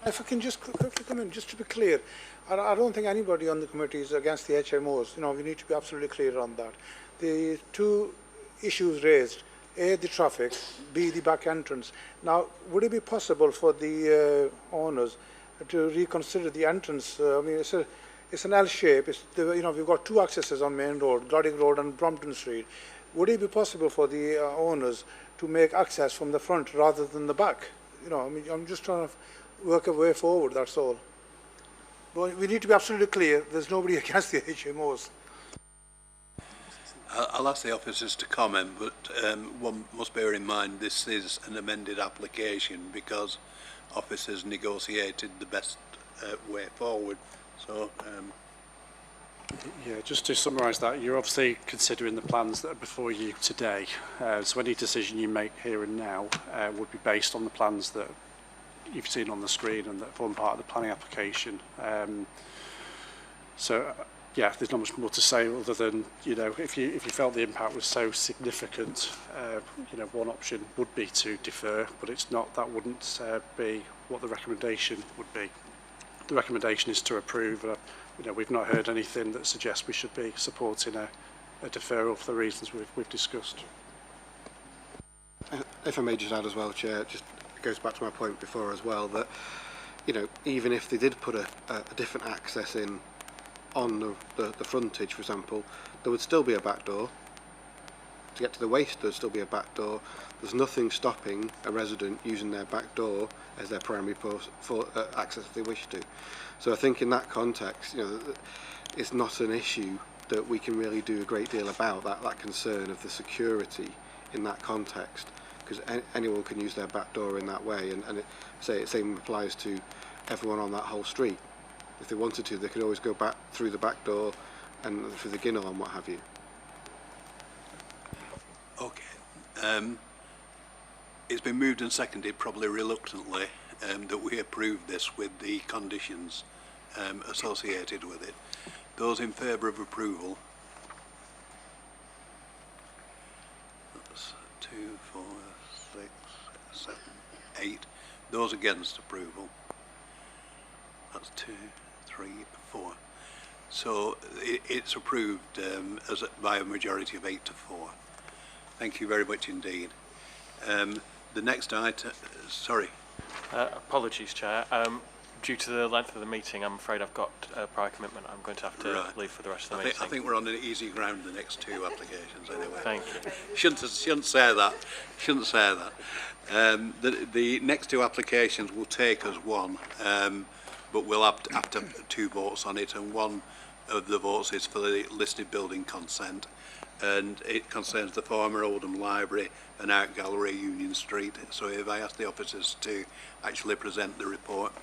If I can just quickly come in, just to be clear, I don't think anybody on the committee is against the HMOs. We need to be absolutely clear on that. The two issues raised, A, the traffic, B, the back entrance. Now, would it be possible for the owners to reconsider the entrance? I mean, it's an L shape. We've got two accesses on Main Road, Glodding Road and Brompton Street. Would it be possible for the owners to make access from the front rather than the back? I mean, I'm just trying to work a way forward, that's all. But we need to be absolutely clear, there's nobody against the HMOs. I'll ask the officers to comment, but one must bear in mind this is an amended application because officers negotiated the best way forward. So, yeah, just to summarise that, you're obviously considering the plans that are before you today. So any decision you make here and now would be based on the plans that you've seen on the screen and that form part of the planning application. Yeah, there's not much more to say other than, if you felt the impact was so significant, one option would be to defer, but it's not. That wouldn't be what the recommendation would be. The recommendation is to approve. We've not heard anything that suggests we should be supporting a deferral for the reasons we've discussed. If I may just add as well, Chair, just goes back to my point before as well, that even if they did put a different access in on the frontage, for example, there would still be a back door. To get to the waste, there'd still be a back door. There's nothing stopping a resident using their back door as their primary post for access if they wish to. So I think in that context, it's not an issue that we can really do a great deal about, that concern of the security in that context, because anyone can use their back door in that way, and the same applies to everyone on that whole street. If they wanted to, they could always go back through the back door and through the ginnel and what have you. Okay. It's been moved and seconded, probably reluctantly, that we approve this with the conditions associated with it. Those in favour of approval? That's 2, 4, 6, 7, 8. Those against approval? That's 2, 3, 4. So it's approved by a majority of 8 to 4. Thank you very much indeed. The next item, sorry. Apologies, Chair. due to the length of the meeting, I'm afraid I've got a prior commitment. I'm going to have to leave for the rest of the meeting. I think we're on an easy ground the next two applications anyway. Thank you. Shouldn't say that. Shouldn't say that. The next two applications will take us one, but we'll have to two votes on it, and one of the votes is for the listed building consent, and it concerns the former Oldham Library and Art Gallery, Union Street. So if I ask the officers to actually present the report.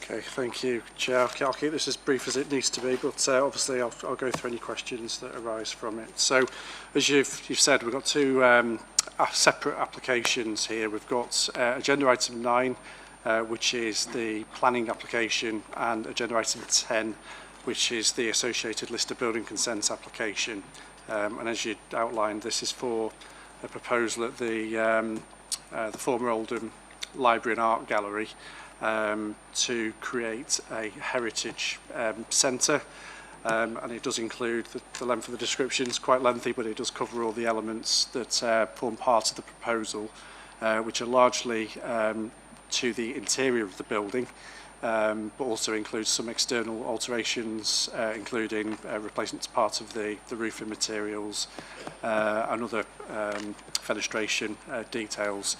Okay, thank you, Chair. I'll keep this as brief as it needs to be, but obviously I'll go through any questions that arise from it. So, as you've said, we've got two separate applications here. We've got agenda item 9, which is the planning application, and agenda item 10, which is the associated list of building consents application. And as you outlined, this is for a proposal at the former Oldham Library and Art Gallery to create a heritage centre, and it does include the length of the description is quite lengthy, but it does cover all the elements that form part of the proposal, which are largely to the interior of the building, but also includes some external alterations, including replacement to part of the roofing materials and other fenestration details.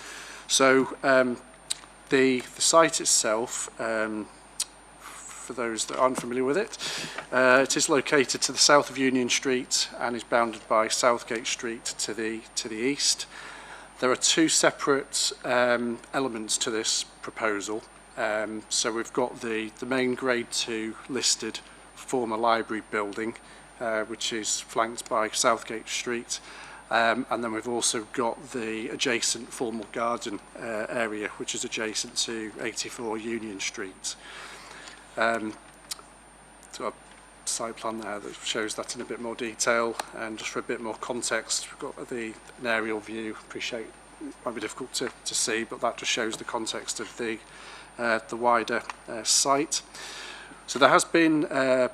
So the site itself, for those that aren't familiar with it, it is located to the south of Union Street and is bounded by Southgate Street to the east. There are two separate elements to this proposal. So we've got the main Grade 2 listed former library building, which is flanked by Southgate Street. And then we've also got the adjacent formal garden area, which is adjacent to 84 Union Street. So a site plan there that shows that in a bit more detail, and just for a bit more context, we've got an aerial view. Appreciate it might be difficult to see, but that just shows the context of the wider site. So there has been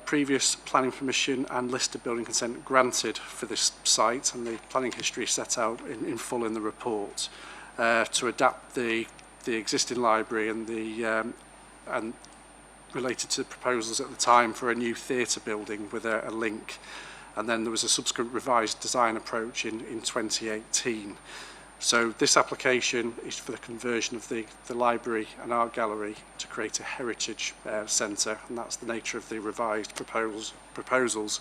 previous planning permission and listed building consent granted for this site, and the planning history is set out in full in the report to adapt the existing library and related to proposals at the time for a new theatre building with a link, and then there was a subsequent revised design approach in 2018. So this application is for the conversion of the library and art gallery to create a heritage centre, and that's the nature of the revised proposals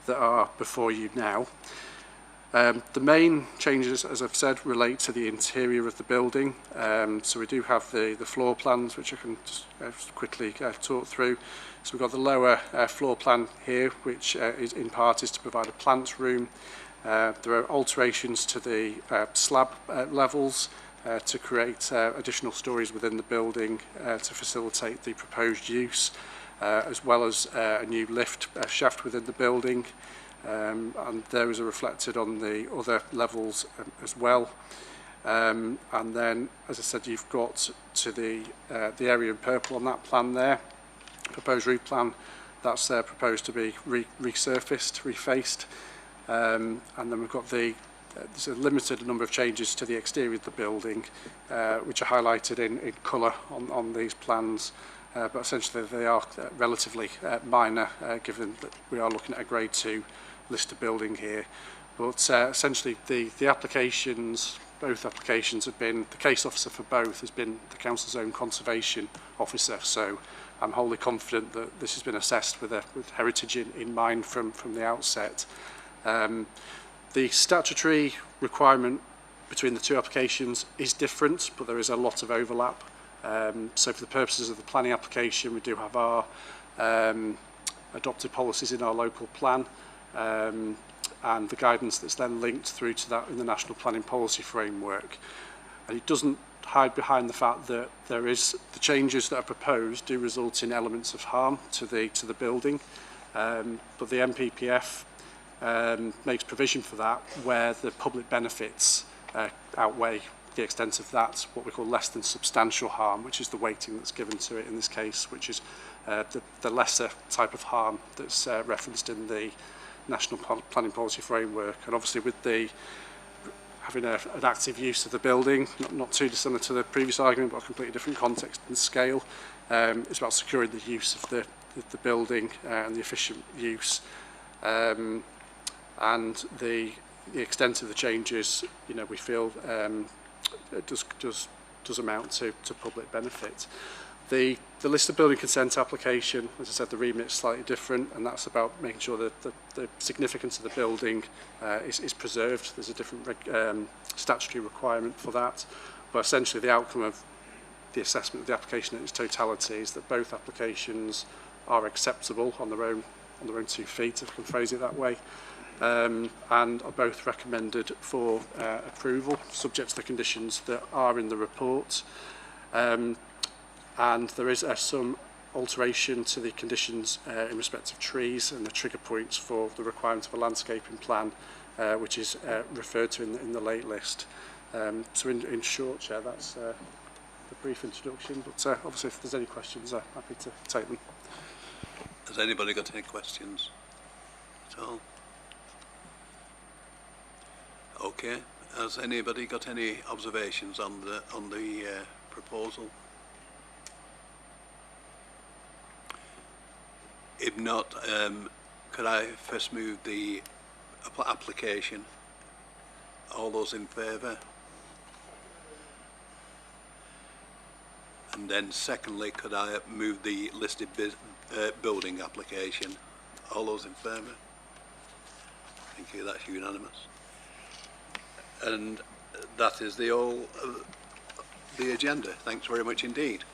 that are before you now. The main changes, as I've said, relate to the interior of the building. So we do have the floor plans, which I can just quickly talk through. So we've got the lower floor plan here, which is in part is to provide a plant room. There are alterations to the slab levels to create additional stories within the building to facilitate the proposed use, as well as a new lift shaft within the building, and those are reflected on the other levels as well. And then, as I said, you've got to the area in purple on that plan there, proposed roof plan, that's proposed to be resurfaced, refaced. And then we've got there's a limited number of changes to the exterior of the building, which are highlighted in colour on these plans, but essentially they are relatively minor, given that we are looking at a Grade 2 listed building here. But essentially the applications, both applications have been, the case officer for both has been the council's own conservation officer, so I'm wholly confident that this has been assessed with heritage in mind from the outset. The statutory requirement between the two applications is different, but there is a lot of overlap. So for the purposes of the planning application, we do have our adopted policies in our local plan, and the guidance that's then linked through to that in the National Planning Policy Framework. And it doesn't hide behind the fact that the changes that are proposed do result in elements of harm to the building, but the MPPF makes provision for that where the public benefits outweigh the extent of that, what we call less than substantial harm, which is the weighting that's given to it in this case, which is the lesser type of harm that's referenced in the National Planning Policy Framework. And obviously with having an active use of the building, not too dissimilar to the previous argument, but a completely different context and scale. It's about securing the use of the building and the efficient use. And the extent of the changes, you know, we feel it does amount to public benefit. The list of building consent application, as I said, the remit is slightly different, and that's about making sure that the significance of the building is preserved. There's a different statutory requirement for that, but essentially the outcome of the assessment of the application in its totality is that both applications are acceptable on their own 2 feet, if I can phrase it that way, and are both recommended for approval, subject to the conditions that are in the report. And there is some alteration to the conditions in respect of trees and the trigger points for the requirement of a landscaping plan, which is referred to in the late list. So in short, Chair, that's the brief introduction, but obviously if there's any questions, I'm happy to take them. Has anybody got any questions at all? Okay. Has anybody got any observations on the proposal? If not, could I first move the application? All those in favour? And then secondly, could I move the listed building application? All those in favour? Thank you, that's unanimous. And that is the agenda. Thanks very much indeed.